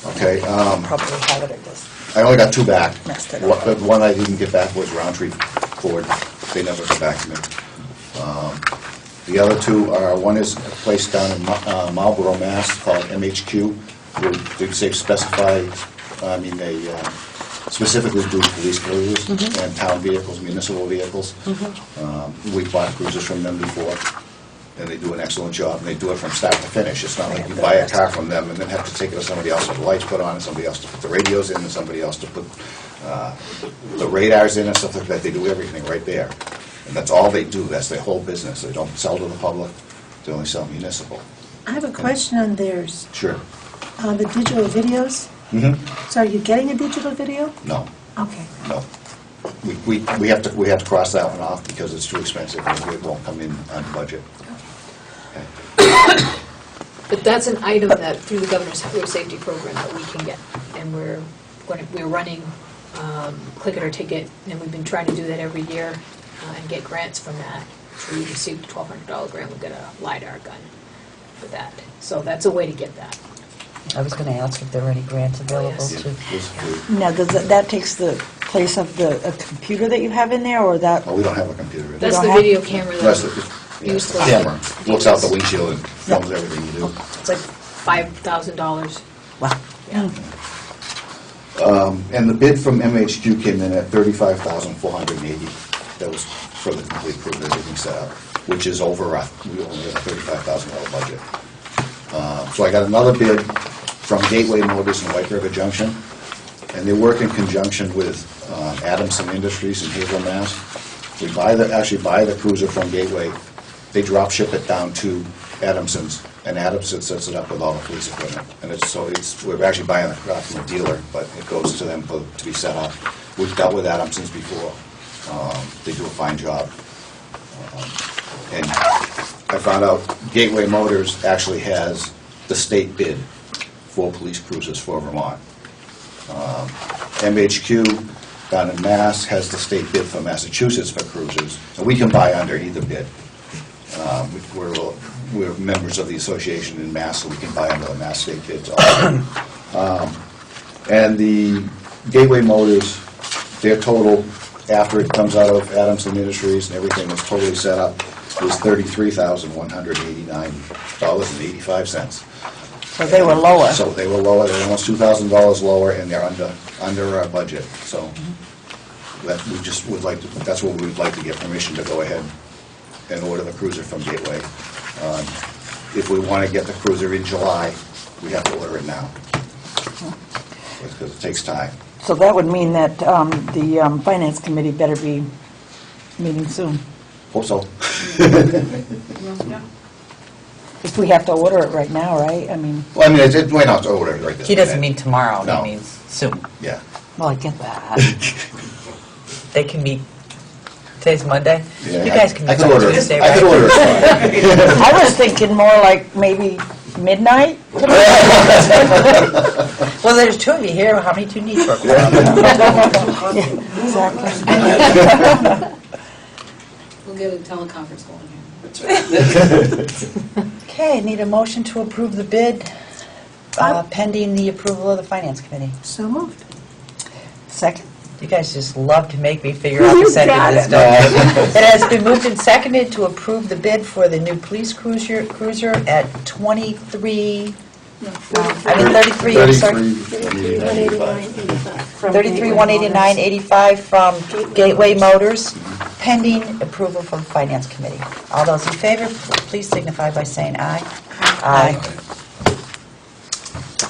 Okay, Probably have it or just. I only got 2 back. Messed it up. The one I didn't get back was Roundtree Ford. They never got back to me. The other 2 are, one is a place down in Marlborough, Mass, called MHQ. They specify, they specifically do police cruisers and town vehicles, municipal vehicles. We bought cruisers from them before, and they do an excellent job, and they do it from start to finish. It's not like you buy a car from them and then have to take it to somebody else with the lights put on, and somebody else to put the radios in, and somebody else to put the radars in and stuff like that. They do everything right there. And that's all they do. That's their whole business. They don't sell to the public. They only sell municipal. I have a question on theirs, Sure. the digital videos. So are you getting a digital video? No, Okay. no. We have to cross that one off because it's too expensive and it won't come in on budget. Okay. But that's an item that, through the Governor's Road Safety Program, that we can get. And we're running Click It or Ticket, and we've been trying to do that every year and get grants from that. So we received a $1,200 grant, we'll get a LiDAR gun for that. So that's a way to get that. I was going to ask if there were any grants available yes. to. Now, that takes the place of a computer that you have in there, or that? Oh, we don't have a computer in there. That's don't the have- video camera That's that the used for... camera. Looks out the windshield and films everything you do. It's like $5,000. Wow. Yeah. And the bid from MHQ came in at $35,480. That was for the complete cruiser, everything set up, which is over, we only have a $35,000 budget. So I got another bid from Gateway Motors in White River Junction, and they work in conjunction with Adamson Industries in Haverhill, Mass. We actually buy the cruiser from Gateway. They drop ship it down to Adamson's, and Adamson sets it up with all the police equipment. And we're actually buying the car from a dealer, but it goes to them to be set up. We've dealt with Adamson's before. They do a fine job. And I found out Gateway Motors actually has the state bid for police cruisers for Vermont. MHQ down in Mass has the state bid for Massachusetts for cruisers, and we can buy under either bid. We're members of the association in Mass, so we can buy under the Mass state bids also. And the Gateway Motors, their total, after it comes out of Adamson Industries and everything is totally set up, is $33,189.85. So they were lower. So they were lower, they're almost $2,000 lower, and they're under our budget. So that we just would like to, that's what we would like to get permission to go ahead and order the cruiser from Gateway. If we want to get the cruiser in July, we have to order it now, because it takes time. So that would mean that the Finance Committee better be meeting soon, Hope so. if we have to order it right now, right? I mean, Well, I mean, it might not have to order it right this He doesn't minute. mean tomorrow, No. he means soon. Yeah. well, I get that. They can meet, today's Monday? Yeah, You guys can I meet could on order it. Tuesday, I could right? order it Friday. I was thinking more like maybe midnight. Well, there's two of you here, how many do you need for a quorum? Exactly. We'll get a teleconference going here. Okay, need a motion to approve the bid pending the approval of the Finance Committee. So moved. Second. You guys just love to make me figure out the You second got of this it. stuff. It has been moved and seconded to approve the bid for the new police cruiser at 33, I mean 33, I'm sorry. 33,189.85 from Gateway Motors, pending approval from the Finance Committee. All those in favor, please signify by saying aye. Aye.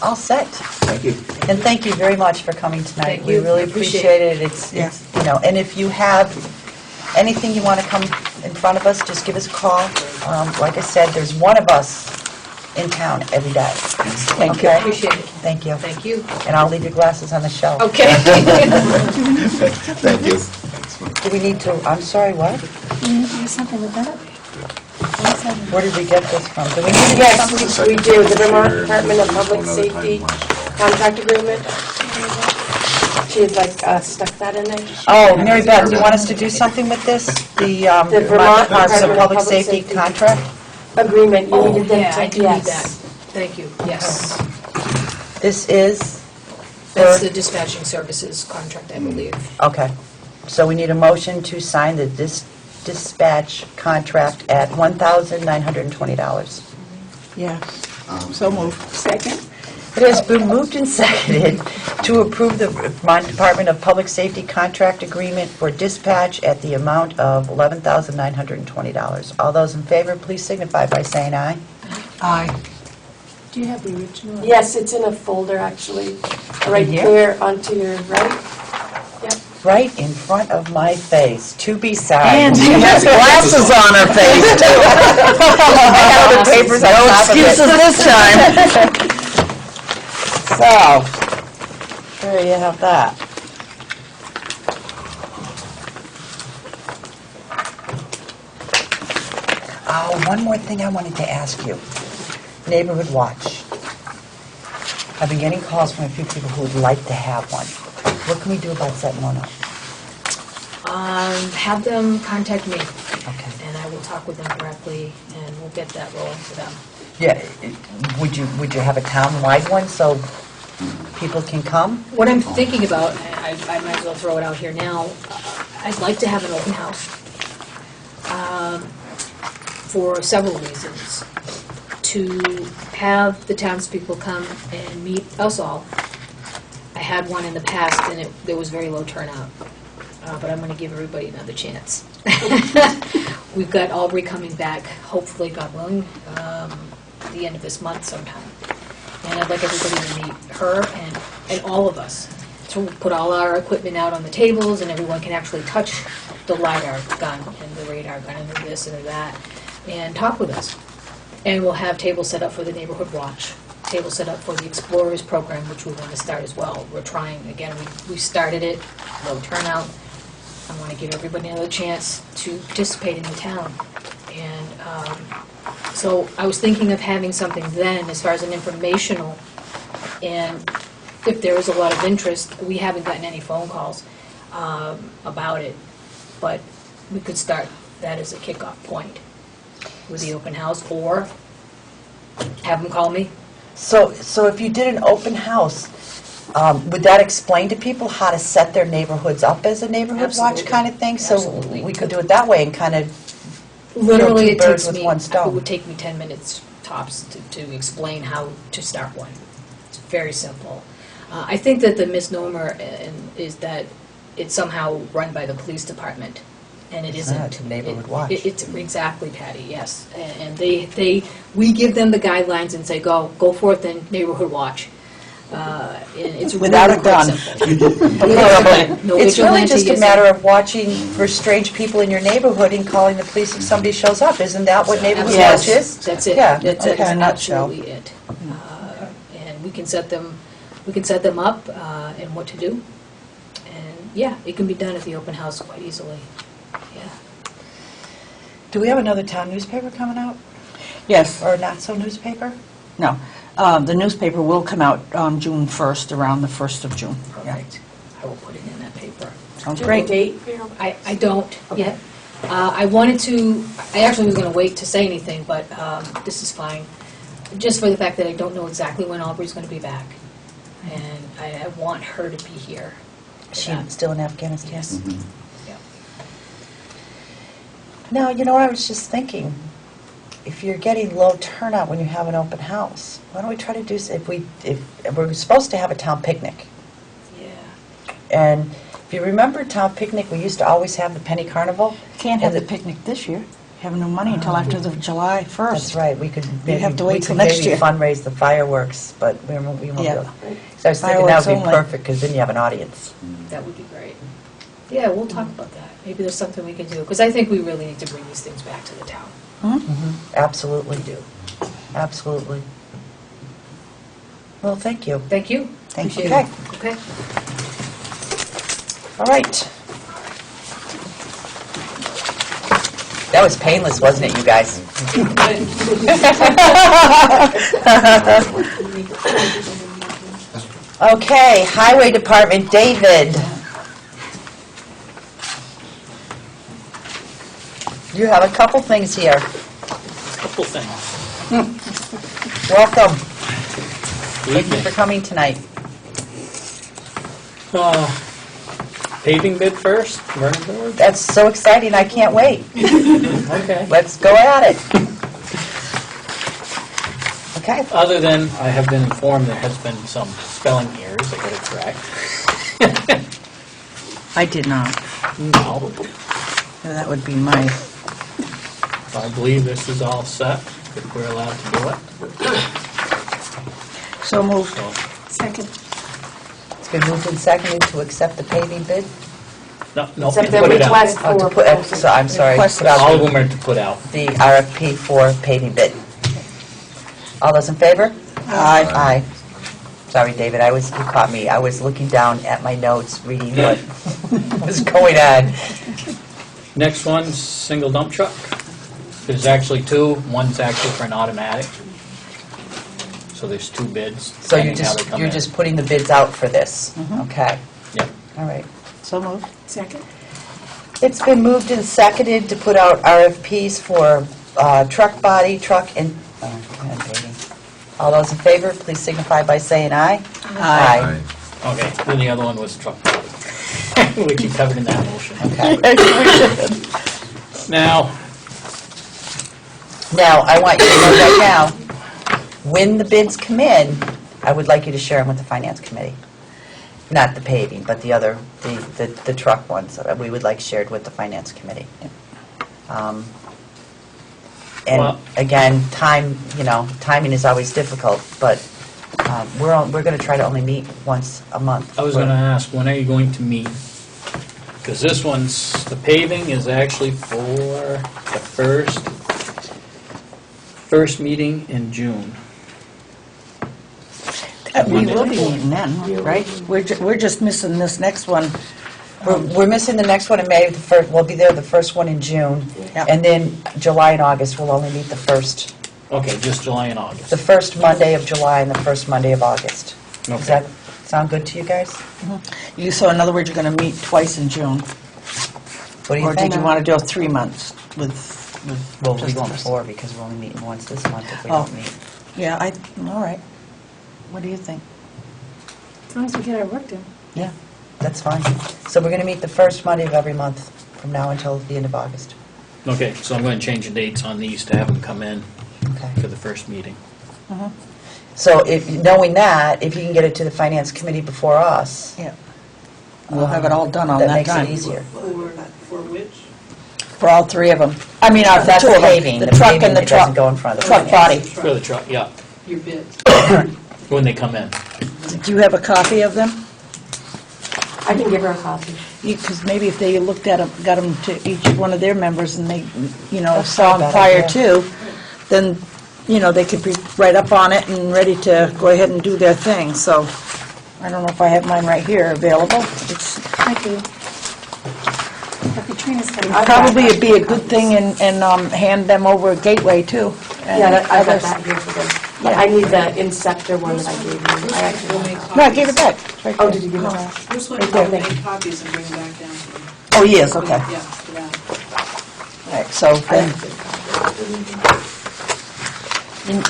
All set. Thank you. And thank you very much for coming tonight. Thank We you. really I appreciate appreciate it. It's, you know, and if you have anything you want to come in front of us, just give us a call. Like I said, there's one of us in town every day. Thank you. Okay? Appreciate it. Thank you. Thank you. And I'll leave your glasses on the shelf. Okay. Thank you. Do we need to, I'm sorry, what? You need to do something with that? Where did we get this from? Do we need to do Yes, something? we do, the Vermont Department of Public Safety contract agreement. She'd like stuck that in there. Oh, Mary Beth, do you want us to do something with this? The Vermont Department of Public Safety contract? Agreement, you Oh, needed them yeah, to, I do need that. yes. Thank you, yes. This is? That's for- the dispatching services contract, I believe. Okay. So we need a motion to sign the dispatch contract at $1,920. Yeah. So moved. Second. It has been moved and seconded to approve the Vermont Department of Public Safety contract agreement for dispatch at the amount of $11,920. All those in favor, please signify by saying aye. Aye. Do you have the original? Yes, it's in a folder, actually, right Here? there onto your right. Yep. Right in front of my face, to be signed. And she has glasses on her face, too. I got other papers on No top of it. excuses this time. So, there you have that. Oh, one more thing I wanted to ask you. Neighborhood Watch. I've been getting calls from a few people who would like to have one. What can we do about setting one up? Have them contact me, Okay. and I will talk with them directly, and we'll get that rolling for them. Yeah, would you have a town-wide one so people can come? What I'm thinking about, I might as well throw it out here now, I'd like to have an open house for several reasons. To have the townspeople come and meet us all. I had one in the past, and there was very low turnout, but I'm going to give everybody another chance. We've got Aubrey coming back, hopefully, God willing, the end of this month sometime. And I'd like everybody to meet her and all of us. So we'll put all our equipment out on the tables, and everyone can actually touch the LiDAR gun and the radar gun and the this and the that, and talk with us. And we'll have tables set up for the Neighborhood Watch, tables set up for the Explorers program, which we want to start as well. We're trying, again, we started it, low turnout. I want to give everybody another chance to participate in the town. And so I was thinking of having something then as far as an informational, and if there is a lot of interest, we haven't gotten any phone calls about it, but we could start that as a kickoff point with the open house, or have them call me. So if you did an open house, would that explain to people how to set their neighborhoods up as a neighborhood watch Absolutely. kind of thing? So Absolutely. we could do it that way and kind of Literally, two it birds takes with me, one it stone. would take me 10 minutes tops to explain how to start one. It's very simple. I think that the misnomer is that it's somehow run by the police department, and it It's isn't. not, it's a neighborhood watch. It's exactly, Patty, yes. And we give them the guidelines and say, go forth and neighborhood watch. And it's Without really a quite gun. simple. No It's really vigilante just a is- matter of watching for strange people in your neighborhood and calling the police if somebody shows up. Isn't that what neighborhood Yes. watch is? That's it. Yeah, That's okay, in a nutshell. absolutely it. And we can set them up and what to do. And yeah, it can be done at the open house quite easily. Yeah. Do we have another town newspaper coming out, Yes, or not so newspaper? no. The newspaper will come out on June 1st, around the 1st of June. Yeah. Perfect. I will put it in that paper. Sounds Do you have a great. date for your- I don't yet. I wanted to, I actually was going to wait to say anything, but this is fine. Just for the fact that I don't know exactly when Aubrey's going to be back. And I want her to be here. for She that. still in Afghanistan? Yes. Yeah. No, you know what I was just thinking? If you're getting low turnout when you have an open house, why don't we try to do, if we're supposed to have a town picnic. Yeah. And if you remember town picnic, we used to always have the penny carnival. Can't have And the picnic this year. Have no money until after the July 1st. That's right, we could maybe, have to we wait till could next maybe year. fundraise the fireworks, but we won't do Yeah. it. So I was thinking that Fireworks would be only. perfect, because then you have an audience. That would be great. Yeah, we'll talk about that. Maybe there's something we can do, because I think we really need to bring these things back to the town. Absolutely. We do. Absolutely. Well, thank you. Thank you. Thank Appreciate you. it. Okay. All right. That was painless, wasn't it, you guys? Okay, Highway Department, David. You have a couple things here. Couple things. Welcome. Thank you for coming tonight. Paving bid first, Vernon Board? That's so exciting, I can't wait. Okay. Let's go at it. Okay. Other than, I have been informed there has been some spelling errors, I got it correct. I did not. No, That would be my, I believe this is all set, if we're allowed to do it. so moved. So, Second. It's been moved and seconded to accept the paving bid. no, Except the put it out. request Oh, to for put, so I'm sorry. Request put out All of them are to put out. the RFP for paving bid. All those in favor? Aye. Aye. Sorry, David, you caught me. I was looking down at my notes, reading what was going on. Next one's single dump truck. There's actually two, one's actually for an automatic. So there's two bids. So depending how they come you're in. just putting the bids out for this? Okay, Yep. all right. So moved. Second. It's been moved and seconded to put out RFPs for truck body, truck, and paving. All those in favor, please signify by saying aye. Aye. Okay, then the other one was truck body, which you covered in that motion. Okay. Now, Now, I want you to know right now, when the bids come in, I would like you to share them with the finance committee. Not the paving, but the other, the truck ones, we would like shared with the finance committee. And Well- again, timing is always difficult, but we're going to try to only meet once a month. I was going to ask, when are you going to meet? Because this one's, the paving is actually for the first first meeting in June. We will be meeting then, right? We're just missing this next one. We're missing the next one in May, we'll be there the first one in June, Yep. and then July and August, we'll only meet the first Okay, just July and August. the first Monday of July and the first Monday of August. Does Okay. that sound good to you guys? So in other words, you're going to meet twice in June? What do you Or think? did you want to do 3 months with? Well, we'll be just going the- 4 because we're only meeting once this month if we Oh. don't meet. Yeah, all right. What do you think? As long as we get our work done. Yeah, that's fine. So we're going to meet the first Monday of every month from now until the end of August. Okay, so I'm going to change the dates on these to have them come in Okay. for the first meeting. So knowing that, if you can get it to the Finance Committee before us, Yeah. We'll have it all done on that that makes it time. easier. For which? For all 3 of them. I mean, That's two of them. paving. The The truck paving and the that doesn't truck. go in front of the Truck finance. body. For the truck, yeah, Your bids. when they come in. Do you have a copy of them? I can give her a copy. Because maybe if they looked at them, got them to each one of their members and they, That's saw not a them bad prior idea. to, then, they could be right up on it and ready to go ahead and do their thing. So I don't know if I have mine right here available. It's Thank you. But Katrina's got it. probably it'd be a good thing and hand them over at Gateway too. And Yeah, I got others. that here for them. But I need the Inceptor one that I gave you. I actually We'll make copies. No, I gave it back. It's right Oh, there. did you give it back? Bruce Right went there. to make copies and bring them back down to you. Oh, yes, okay. Yeah, for that. All right, so then,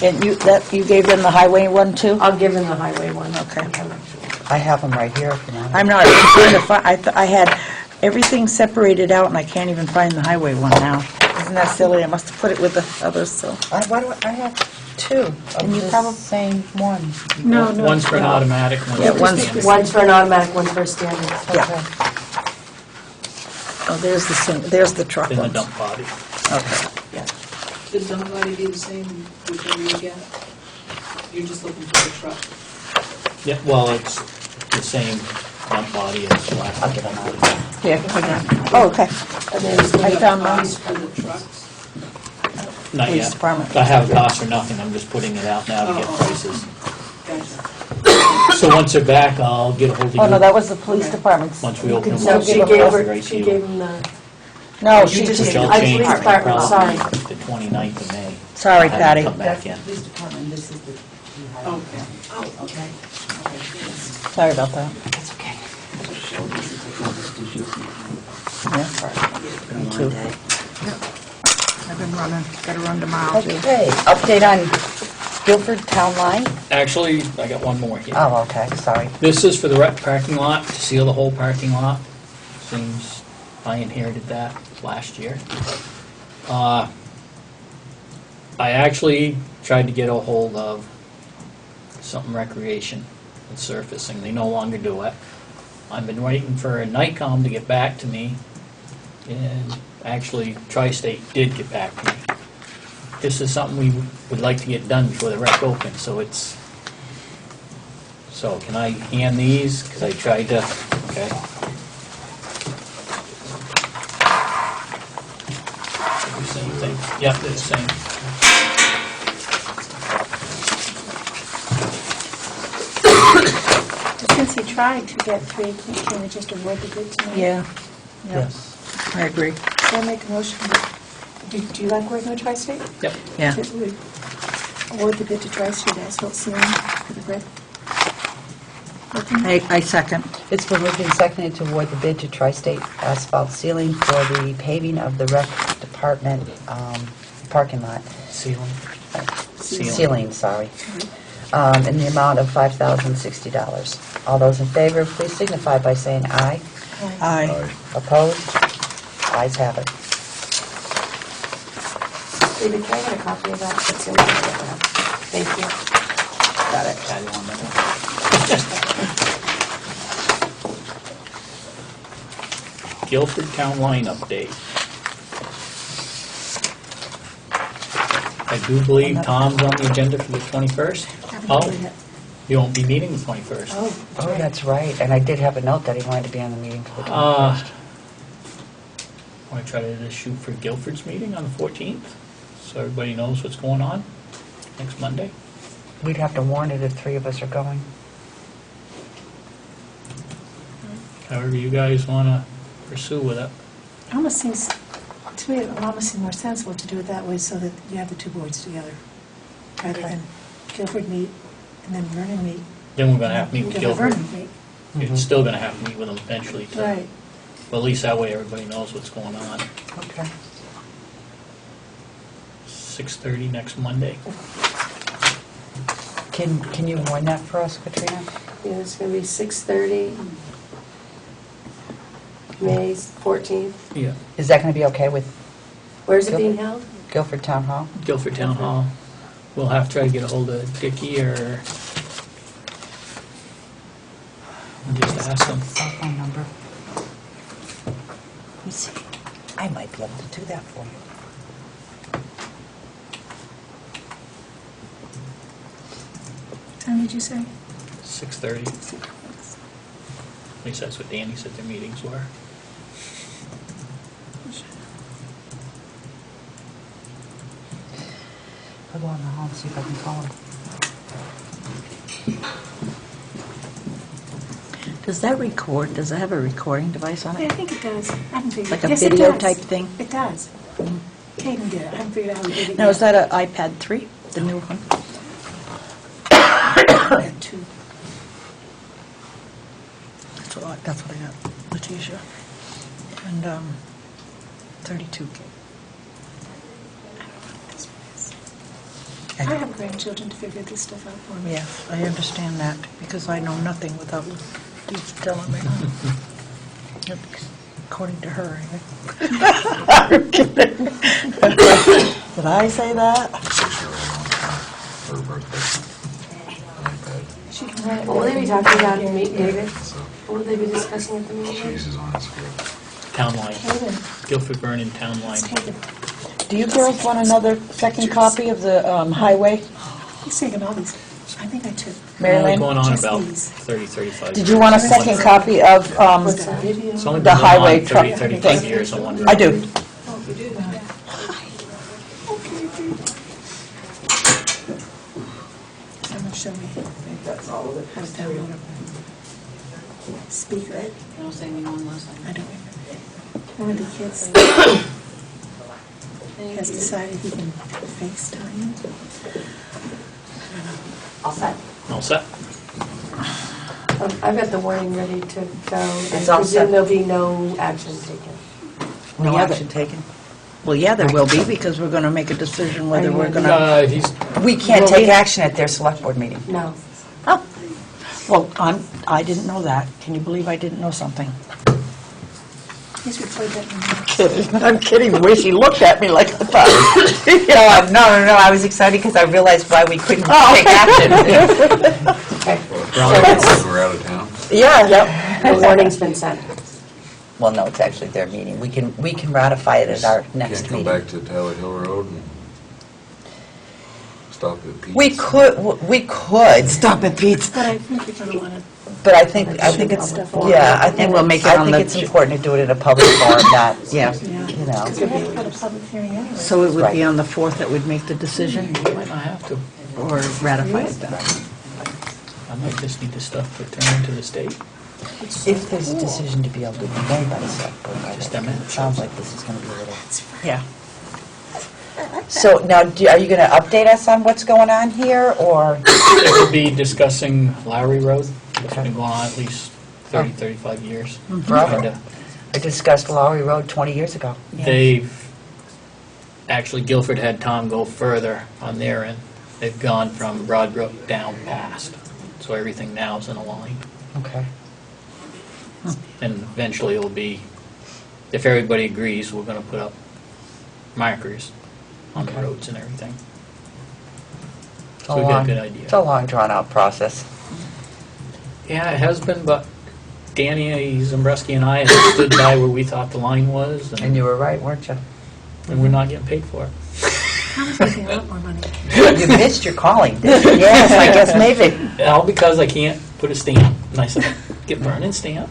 and you gave them the highway one too? I'll give him the highway one. Okay. I have them right here if you want. I'm not trying to find, I had everything separated out and I can't even find the highway one now. Isn't that silly? I must have put it with the others, so. Why do I have 2 of And you the probably- same one? No. One's for an automatic, one's Yeah, for one's- standard. One's for an automatic, one's for a standard. Yeah. Oh, there's the truck In the ones. dump body. Okay. Should somebody be the same whichever you get? You're just looking for the truck. Yeah, well, it's the same dump body as the last I'll one. get them out. Here, I got it. Oh, okay. And then I found mine. copies for the trucks. Not Police yet. department. I have costs for nothing, I'm just putting it out now to get Oh. prices. Gotcha. So once they're back, I'll get a hold of you. Oh, no, that was the police department's. Once we You open can them still up. No, she give gave them- Right her, to she you. gave him the, No, she you just just, Which I'll I change police my department, problem sorry. The 29th of May. sorry, Have them Patty. Come back in. Okay. Oh, okay. Sorry about that. That's okay. Yeah. Me too. I've been running, gotta run tomorrow too. Okay, update on Guilford Town Line? Actually, I got one more here. Oh, okay, sorry. This is for the rec parking lot, to seal the whole parking lot. Seems I inherited that last year. I actually tried to get a hold of something recreation and surfacing. They no longer do it. I've been waiting for Nikon to get back to me, and actually Tri-State did get back to me. This is something we would like to get done before the rec opens, so it's... So can I hand these? Because I tried to... Okay. Same thing. Yep, they're the same. Since he tried to get 3, can we just award the bid tonight? Yeah, Yes. I agree. So I'll make a motion. Do you like working with Tri-State? Yep. Yeah. To award the bid to Tri-State asphalt ceiling for the red. I second. It's been moved and seconded to award the bid to Tri-State Asphalt Ceiling for the paving of the rec department parking lot. Ceiling. Ceiling, sorry. In the amount of $5,060. All those in favor, please signify by saying aye. Aye. Opposed? Ayes have it. David, can I get a copy of that? It's in there. Thank you. Got it. Patty on that. Guilford Town Line update. I do believe Tom's on the agenda for the 21st. Oh, you won't be meeting the 21st. Oh, Oh, that's right. And I did have a note that he wanted to be on the meeting for the Uh, 21st. Want to try to just shoot for Guilford's meeting on the 14th? so everybody knows what's going on next Monday. We'd have to warn it if 3 of us are going. However you guys want to pursue with it. It almost seems, to me, it would almost seem more sensible to do it that way so that you have the 2 boards together, rather than Guilford meet and then Vernon meet. Then we're going to have to meet with Guilford. Vernon meet. It's still going to have to meet with them eventually. Right. Well, at least that way everybody knows what's going on. Okay. 6:30 next Monday. Can you warn that for us, Katrina? Yeah, it's going to be 6:30, May 14th. Yeah. Is that going to be okay with Where's it being held? Guilford Town Hall? Guilford Town Hall. We'll have to try to get a hold of Dickie or just ask them. Cell phone number. Let me see. I might be able to do that for you. What time did you say? 6:30. At least that's what Danny said their meetings were. I'll go in the hall and see if I can call him. Does that record, does it have a recording device on Yeah, I it? think it does. I haven't figured. Like a Yes, it video does. type thing? It does. Hayden did it. I haven't figured out how he did it Now, yet. is that an iPad 3, the new one? I had 2. That's what I got, Letitia. And 32 gig. I have grandchildren to figure this stuff out for me. Yes, I understand that, because I know nothing without you telling me. According to her, anyway. I'm kidding. Did I say that? 6-year-old on her birthday. She can write it. What will they be talking about in the meeting, David? So What will they be discussing at the meeting? she's is on his script. Town line. Hayden. Guilford Vernon Town line. It's Hayden. Do you girls want another second copy of the highway? He's taking all these. I think I took. We're only Mary Lynn? going on Just about these. 30, 35 Did you want a second copy of What's that? It's only the been going highway on truck 30, 35 thing? years, I wonder. I do. Oh, you do that. Someone show me how to download a speaker. I don't say anyone last I time. don't remember. One of the kids has decided he can FaceTime. All set. All set? I've got the warning ready to go. It's all I set. presume there'll be no action taken. No Yeah, action taken? Well, yeah, there will be, because we're going to make a decision whether we're going to... He's, We can't Well, take we- action at their select board meeting. No. Oh, well, I didn't know that. Can you believe I didn't know something? He's reported that in the Kidding. I'm kidding. The way she looked at me like I thought... No, I was excited because I realized why we couldn't Oh. take action. We're out of town. Yeah, yep. The warning's been sent. Well, no, it's actually their meeting. We can ratify it at our Can't next come meeting. back to Tyler Hill Road and stop at Pete's. We could, Stop it, Pete. But I think you're going to want to. but I think it's, Stuff on. yeah, I think, And we'll make it I on think the- it's important to do it in a public forum, not, Yeah. you know. Because we have to put a public hearing anyway. So it would be Right. on the 4th that we'd make the decision, you might not have to. or ratify it then? I might just need the stuff returned into the state. If there's a decision to be able to be made by the select board, by Just then, a minute. it sounds like this is going to be a little... Yeah. So now, are you going to update us on what's going on here, or? It would be discussing Lowry Road. It's been going on at least 30, 35 years. Forever. And, I discussed Lowry Road 20 years ago. They've, actually Guilford had Tom go further on their end. They've gone from Broadbrook down past. So everything now is in a line. Okay. And eventually it'll be, if everybody agrees, we're going to put up markers on the Okay. roads and everything. It's So we've got a good idea. It's a long, drawn-out process. Yeah, it has been, but Danny Zambreski and I have stood by where we thought the line was, And you were right, weren't you? and we're not getting paid for it. Tom's making a lot more money. You missed your calling, didn't you? Yes, I guess maybe. All because I can't put a stamp. And I said, get Vernon stamp.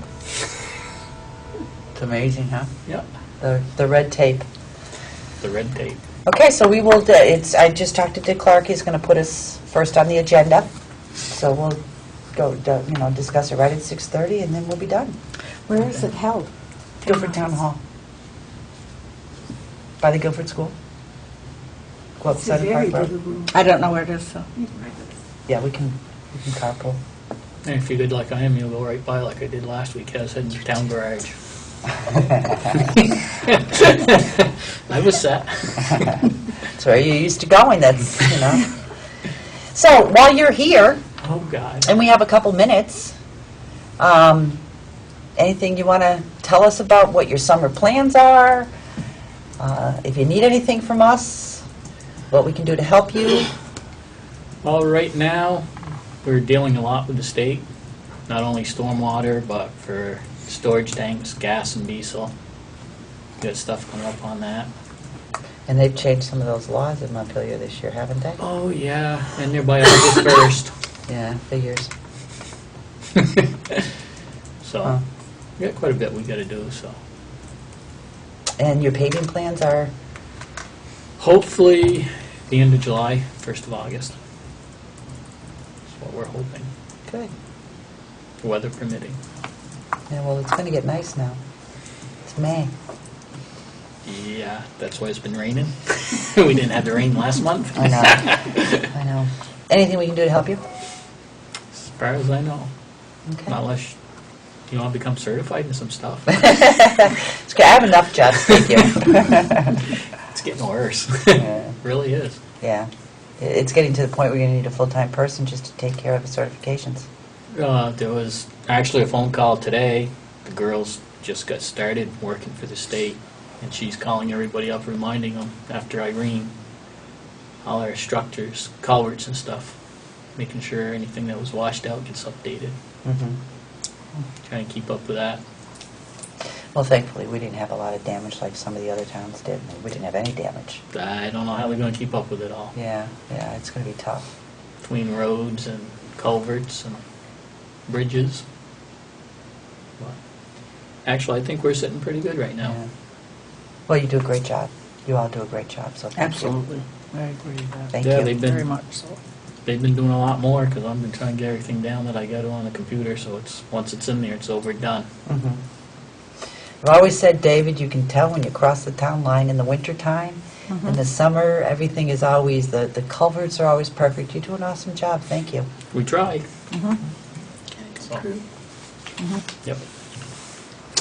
It's amazing, huh? Yep. The red tape. The red tape. Okay, so we will, I just talked to Dick Clark, he's going to put us first on the agenda. So we'll go, discuss it right at 6:30, and then we'll be done. Where is it held? Guilford Town Hall. By the Guilford School. Go outside the park road. I don't know where it is, so. Yeah, we can carpool. And if you're good like I am, you'll go right by like I did last week. I was heading to town garage. I was set. So you're used to going, that's. So while you're here, Oh, God. and we have a couple minutes, anything you want to tell us about what your summer plans are? If you need anything from us, what we can do to help you? Well, right now, we're dealing a lot with the state, not only stormwater, but for storage tanks, gas and diesel. Got stuff coming up on that. And they've changed some of those laws in Montpelier this year, haven't they? Oh, yeah, and they're by August 1st. Yeah, figures. So, Huh. we got quite a bit we got to do, so. And your paving plans are? Hopefully, the end of July, 1st of August. That's what we're hoping, Good. weather permitting. Yeah, well, it's going to get nice now. It's May. Yeah, that's why it's been raining. We didn't have the rain last month. I know. I know. Anything we can do to help you? As far as I know. Okay. Not unless you want to become certified in some stuff. It's good. I have enough jobs, thank you. It's getting worse. Yeah. Really is. Yeah. It's getting to the point where you're going to need a full-time person just to take care of the certifications. There was actually a phone call today. The girls just got started working for the state, and she's calling everybody up, reminding them after Irene, all our structures, culverts and stuff, making sure anything that was washed out gets updated. Mm-hmm. Trying to keep up with that. Well, thankfully, we didn't have a lot of damage like some of the other towns did. We didn't have any damage. I don't know how they're going to keep up with it all. Yeah, it's going to be tough. Between roads and culverts and bridges. But actually, I think we're sitting pretty good right now. Yeah. Well, you do a great job. You all do a great job, so thank Absolutely. I agree with that. Thank Yeah, you. they've been- Very much so. They've been doing a lot more because I've been trying to get everything down that I got on the computer, so it's once it's in there, it's over and done. Mhm. I've always said, David, you can tell when you cross the town line in the wintertime. In the summer, everything is always, the culverts are always perfect. You do an awesome job. Thank you. We try. Mhm. So, yep.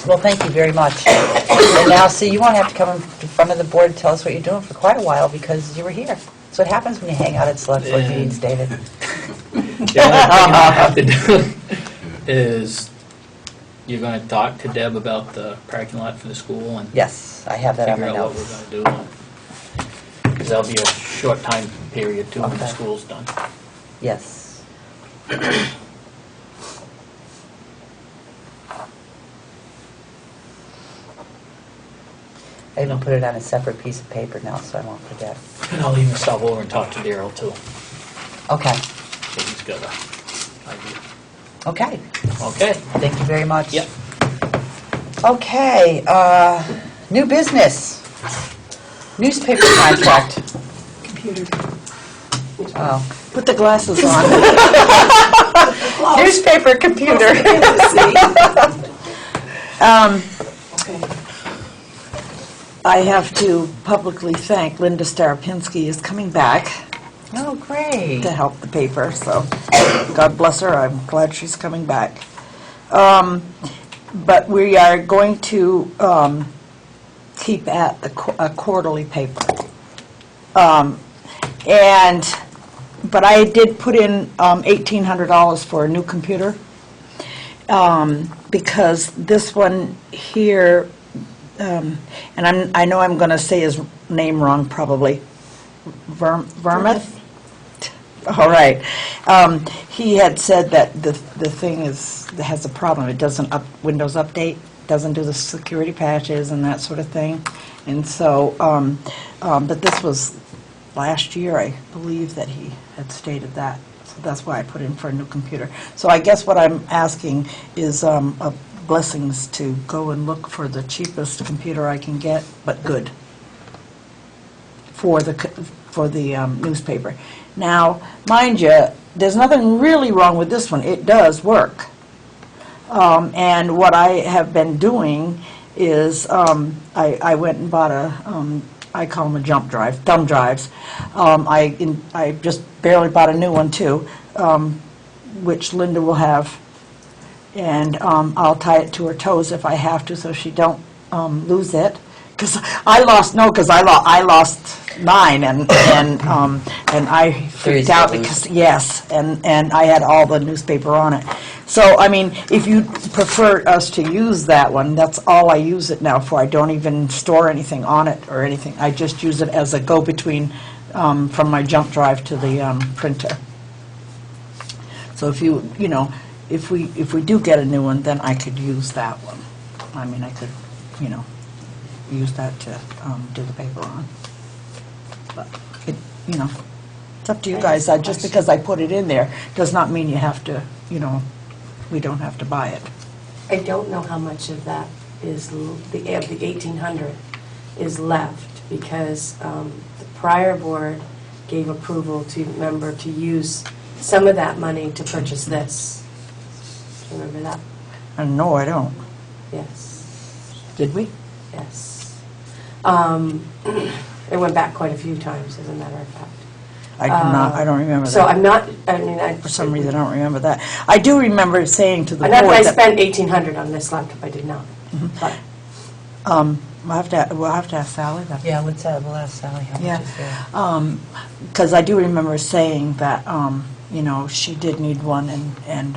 Well, thank you very much. And now, see, you won't have to come in front of the board and tell us what you're doing for quite a while because you were here. That's what happens when you hang out at select board Yeah. meetings, David. The only thing I have to do is you're going to talk to Deb about the parking lot for the school and Yes, I have that on figure my out what notes. we're going to do. Because that'll be a short time period too when the Okay. school's done. Yes. I even put it on a separate piece of paper now, so I won't forget. And I'll even stop over and talk to Daryl too. Okay, So he's got an idea. okay. Okay. Thank you very much. Yep. Okay, new business. Newspaper contract. Computer. Oh. Put the glasses on. Newspaper computer. I have to publicly thank Linda Staropinski is coming back Oh, great. to help the paper, so God bless her, I'm glad she's coming back. But we are going to keep at a quarterly paper. But I did put in $1,800 for a new computer, because this one here, and I know I'm going to say his name wrong probably, Vermouth? All right. He had said that the thing has a problem. It doesn't Windows Update, doesn't do the security patches and that sort of thing. And so, but this was last year, I believe, that he had stated that. So that's why I put in for a new computer. So I guess what I'm asking is blessings to go and look for the cheapest computer I can get, but good. for the newspaper. Now, mind you, there's nothing really wrong with this one. It does work. And what I have been doing is I went and bought I call them a jump drive, thumb drives. I just barely bought a new one too, which Linda will have. And I'll tie it to her toes if I have to, so she don't lose it. Because I lost mine, and I freaked out because, yes, and I had all the newspaper on it. So, I mean, if you prefer us to use that one, that's all I use it now for. I don't even store anything on it or anything. I just use it as a go-between from my jump drive to the printer. So if if we do get a new one, then I could use that one. I mean, I could, use that to do the paper on. But, it's up to you guys. Just because I put it in there does not mean you have to, we don't have to buy it. I don't know how much of that is, the 1,800 is left, because the prior board gave approval to member to use some of that money to purchase this. Do you remember that? No, I don't. Yes. Did we? Yes. It went back quite a few times, as a matter of fact. I don't remember that. So I'm not, I mean, For some reason, I don't remember that. I do remember saying to the board not that I that... spent 1,800 on this laptop, I did not. But we'll have to ask Sally that. Yeah, we'll ask Sally how much is there. Because I do remember saying that, she did need one, and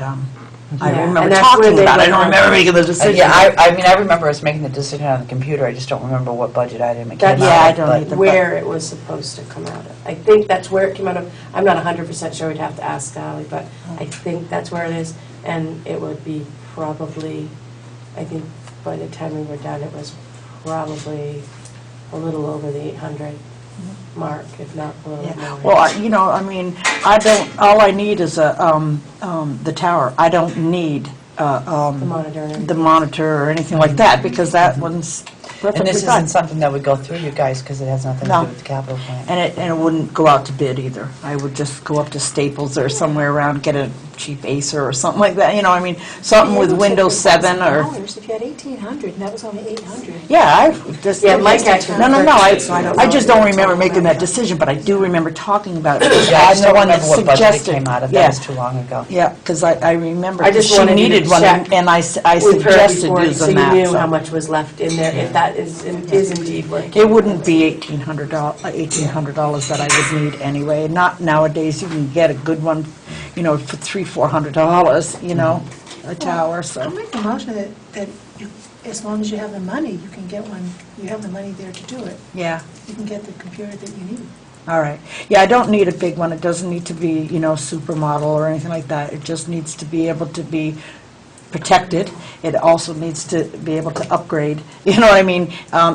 I Yeah, remember and that's where talking they about it. I went don't on. remember making the decision. I remember us making the decision on the computer, I just don't remember what budget item it came out of. That's Yeah, I don't either. where it was supposed to come out of. I think that's where it came out of. I'm not 100% sure, we'd have to ask Sally, but I think that's where it is. And it would be probably, I think by the time we were done, it was probably a little over the 800 mark, if not a little more. Well, I mean, all I need is the tower. I don't need The monitor. the monitor or anything like that, because that one's And perfectly this fine. isn't something that would go through you guys, because it has nothing to No. do with the capital plan. And it wouldn't go out to bid either. I would just go up to Staples or somewhere around, get a cheap Acer or something like that, I mean, something with Windows 7 or... If you had 1,800 and that was only 800. Yeah, I just... Yeah, Mike actually No, purchased it, so I don't I know just if don't it's remember all making that back. decision, but I do remember talking about it. because Yeah, I I'm just the don't one that remember what budget it suggested- came out of, yeah. that was too long ago. Yeah, because I remember I just she wanted you to needed one, check and I With her suggested before, using that. So you knew so. how much was left in there, if that is indeed working. It wouldn't be $1,800 that I would need anyway. Not nowadays, you can get a good one, for $300-400, a tower, I'll so. make the motion that as long as you have the money, you can get one, you have the money there to do it. Yeah, You can get the computer that you need. all right. Yeah, I don't need a big one. It doesn't need to be, supermodel or anything like that. It just needs to be able to be protected. It also needs to be able to upgrade. You know what I mean?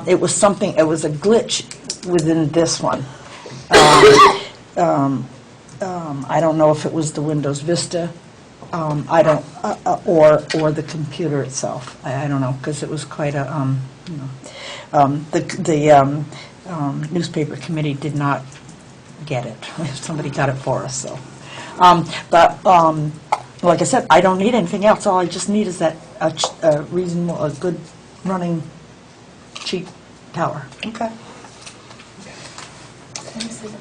It was a glitch within this one. I don't know if it was the Windows Vista, I don't, or the computer itself. I don't know, because it was quite a, the newspaper committee did not get it. Somebody got it for us, so. But, like I said, I don't need anything else. All I just need is that a reasonable, a good running, cheap tower. Okay.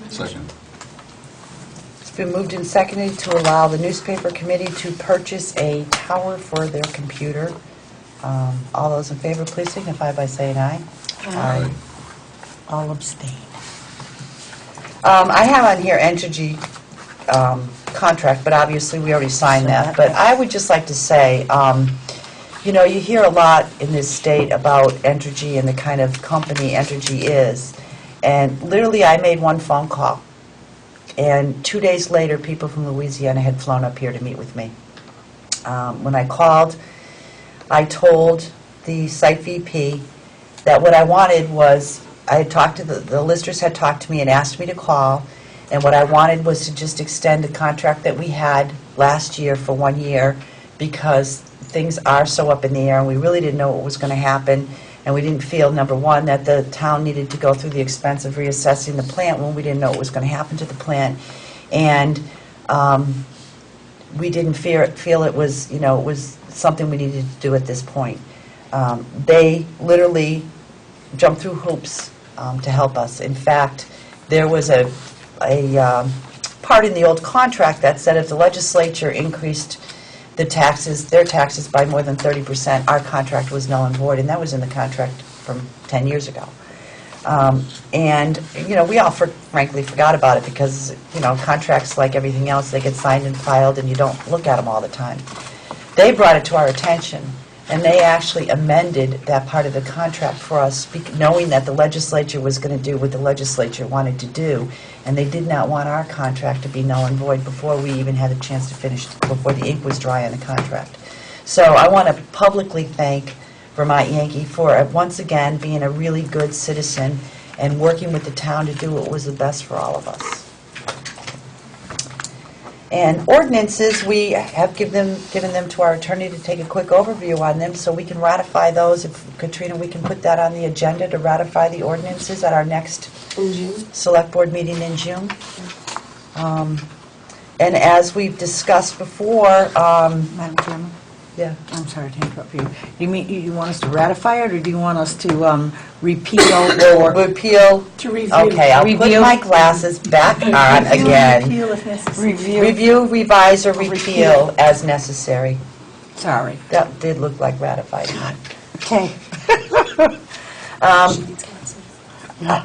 Second. It's been moved and seconded to allow the newspaper committee to purchase a tower for their computer. All those in favor, please signify by saying aye. Aye. I'll abstain. I have on here Entergy contract, but obviously we already signed that. But I would just like to say, you hear a lot in this state about Entergy and the kind of company Entergy is. And literally, I made one phone call. And 2 days later, people from Louisiana had flown up here to meet with me. When I called, I told the site VP that what I wanted was, I had talked to the listers had talked to me and asked me to call, and what I wanted was to just extend the contract that we had last year for 1 year, because things are so up in the air, and we really didn't know what was going to happen, and we didn't feel, number one, that the town needed to go through the expense of reassessing the plant when we didn't know what was going to happen to the plant, and we didn't feel it was, it was something we needed to do at this point. They literally jumped through hoops to help us. In fact, there was a part in the old contract that said if the legislature increased their taxes by more than 30%, our contract was null and void, and that was in the contract from 10 years ago. And, we all frankly forgot about it because, contracts, like everything else, they get signed and filed and you don't look at them all the time. They brought it to our attention, and they actually amended that part of the contract for us, knowing that the legislature was going to do what the legislature wanted to do, and they did not want our contract to be null and void before we even had a chance to finish, before the ink was dry on the contract. So I want to publicly thank Vermont Yankee for, once again, being a really good citizen and working with the town to do what was the best for all of us. And ordinances, we have given them to our attorney to take a quick overview on them so we can ratify those. If, Katrina, we can put that on the agenda to ratify the ordinances at our next In June? select board meeting in June. And as we've discussed before, Madam Chairman? yeah. I'm sorry to interrupt you. You want us to ratify it, or do you want us to repeal or... Repeal. To review. Okay, I'll put Review. my glasses back on again. Repeal if necessary. Review, revise, or repeal as necessary. Sorry. That did look like ratified. Okay.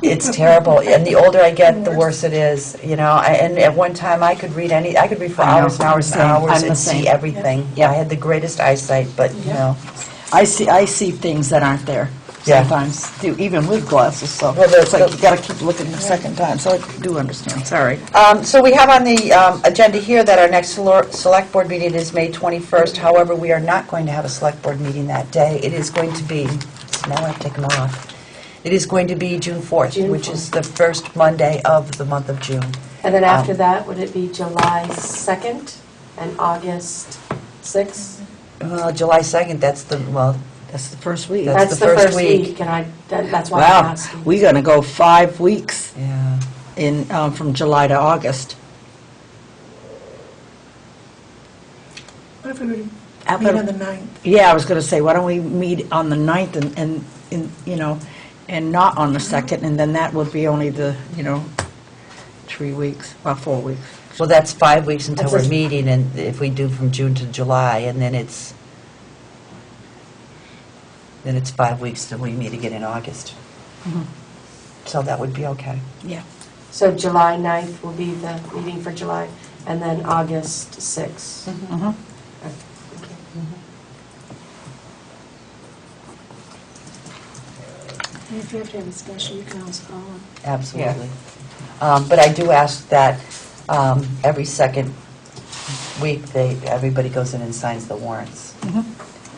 It's terrible, and the older I get, the worse it is, and at one time, I could read for I know. hours and hours and I'm hours the and same. see everything. Yeah. I had the greatest eyesight, but, I see things that aren't there Yeah. sometimes, even with glasses, so Well, it's like you gotta keep looking a second time, so I do understand, sorry. So we have on the agenda here that our next select board meeting is May 21st. However, we are not going to have a select board meeting that day. It is going to be, now I have to take them off. It is going to be June 4th, June which 4th. is the first Monday of the month of June. And then after that, would it be July 2nd and August 6th? July 2nd, that's the first week. That's That's the the first first week. week, and that's why I'm Wow, asking. we're gonna go 5 weeks Yeah. from July to August. What if we would How meet about- on the 9th? Yeah, I was gonna say, why don't we meet on the 9th and not on the 2nd, and then that would be only the, 3 weeks, or 4 weeks. Well, that's 5 weeks until That's we're just- meeting, and if we do from June to July, and then it's 5 weeks till we meet again in August. So that would be okay. Yeah. So July 9th will be the meeting for July, and then August 6th. Mhm. And if you have to have a special, you can always call them. Absolutely. But I do ask that every second week, everybody goes in and signs the warrants.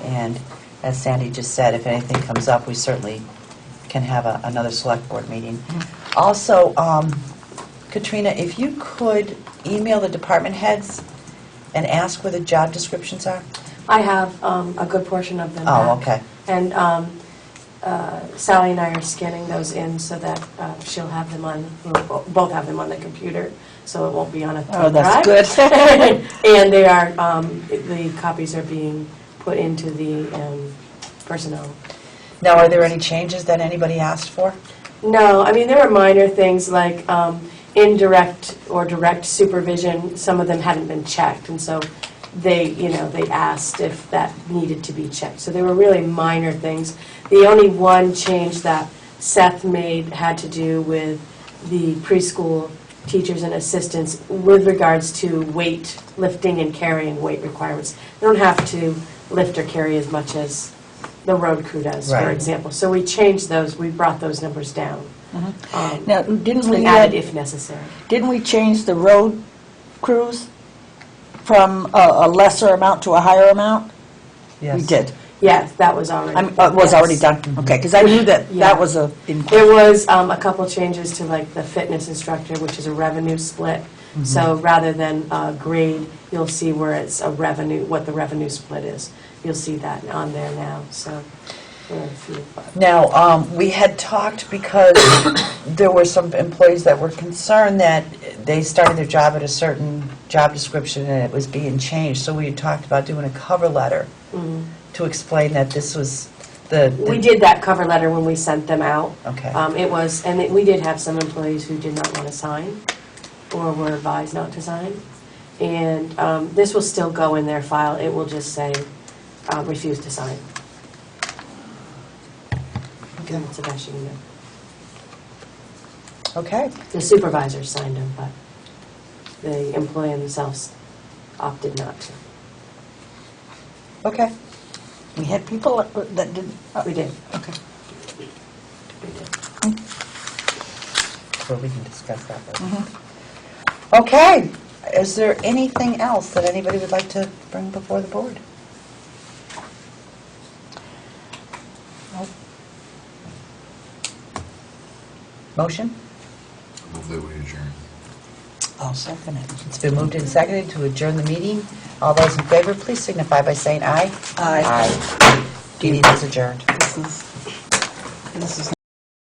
And as Sandy just said, if anything comes up, we certainly can have another select board meeting. Also, Katrina, if you could email the department heads and ask where the job descriptions are? I have a good portion of them Oh, back. okay. And Sally and I are scanning those in so that she'll have them we'll both have them on the computer, so it won't be on a thumb Oh, that's drive. good. And they are, the copies are being put into the personnel. Now, are there any changes that anybody asked for? No, I mean, there were minor things like indirect or direct supervision. Some of them hadn't been checked, and so they asked if that needed to be checked. So they were really minor things. The only one change that Seth made had to do with the preschool teachers and assistants with regards to weight, lifting and carrying weight requirements. They don't have to lift or carry as much as the road crew does, for Right. example. So we changed those, we brought those numbers down. Now, didn't we And added if necessary. Didn't we change the road crews from a lesser amount to a higher amount? Yes. We did. Yes, that was already. It was already yes. done? Okay, because I knew that Yeah. that was a... There was a couple changes to like the fitness instructor, which is a revenue split. So rather than grade, you'll see where it's a revenue, what the revenue split is. you'll see that on there now, so. there are a few, but- Now, we had talked because there were some employees that were concerned that they started their job at a certain job description and it was being changed. So we had talked about doing a cover letter Mhm. to explain that this was the... We did that cover letter when we sent them out. Okay. We did have some employees who did not want to sign, or were advised not to sign. And this will still go in their file, it will just say, refuse to sign. Okay. That's the best you can do. Okay. The supervisors signed them, but the employee themselves opted not to. Okay. We had people that didn't. We did. Okay. We did. So we can discuss that later. Okay. Is there anything else that anybody would like to bring before the board? Nope. Motion? Move that we adjourn. I'll second it. It's been moved and seconded to adjourn the meeting. All those in favor, please signify by saying aye. Aye. Meeting is adjourned. This is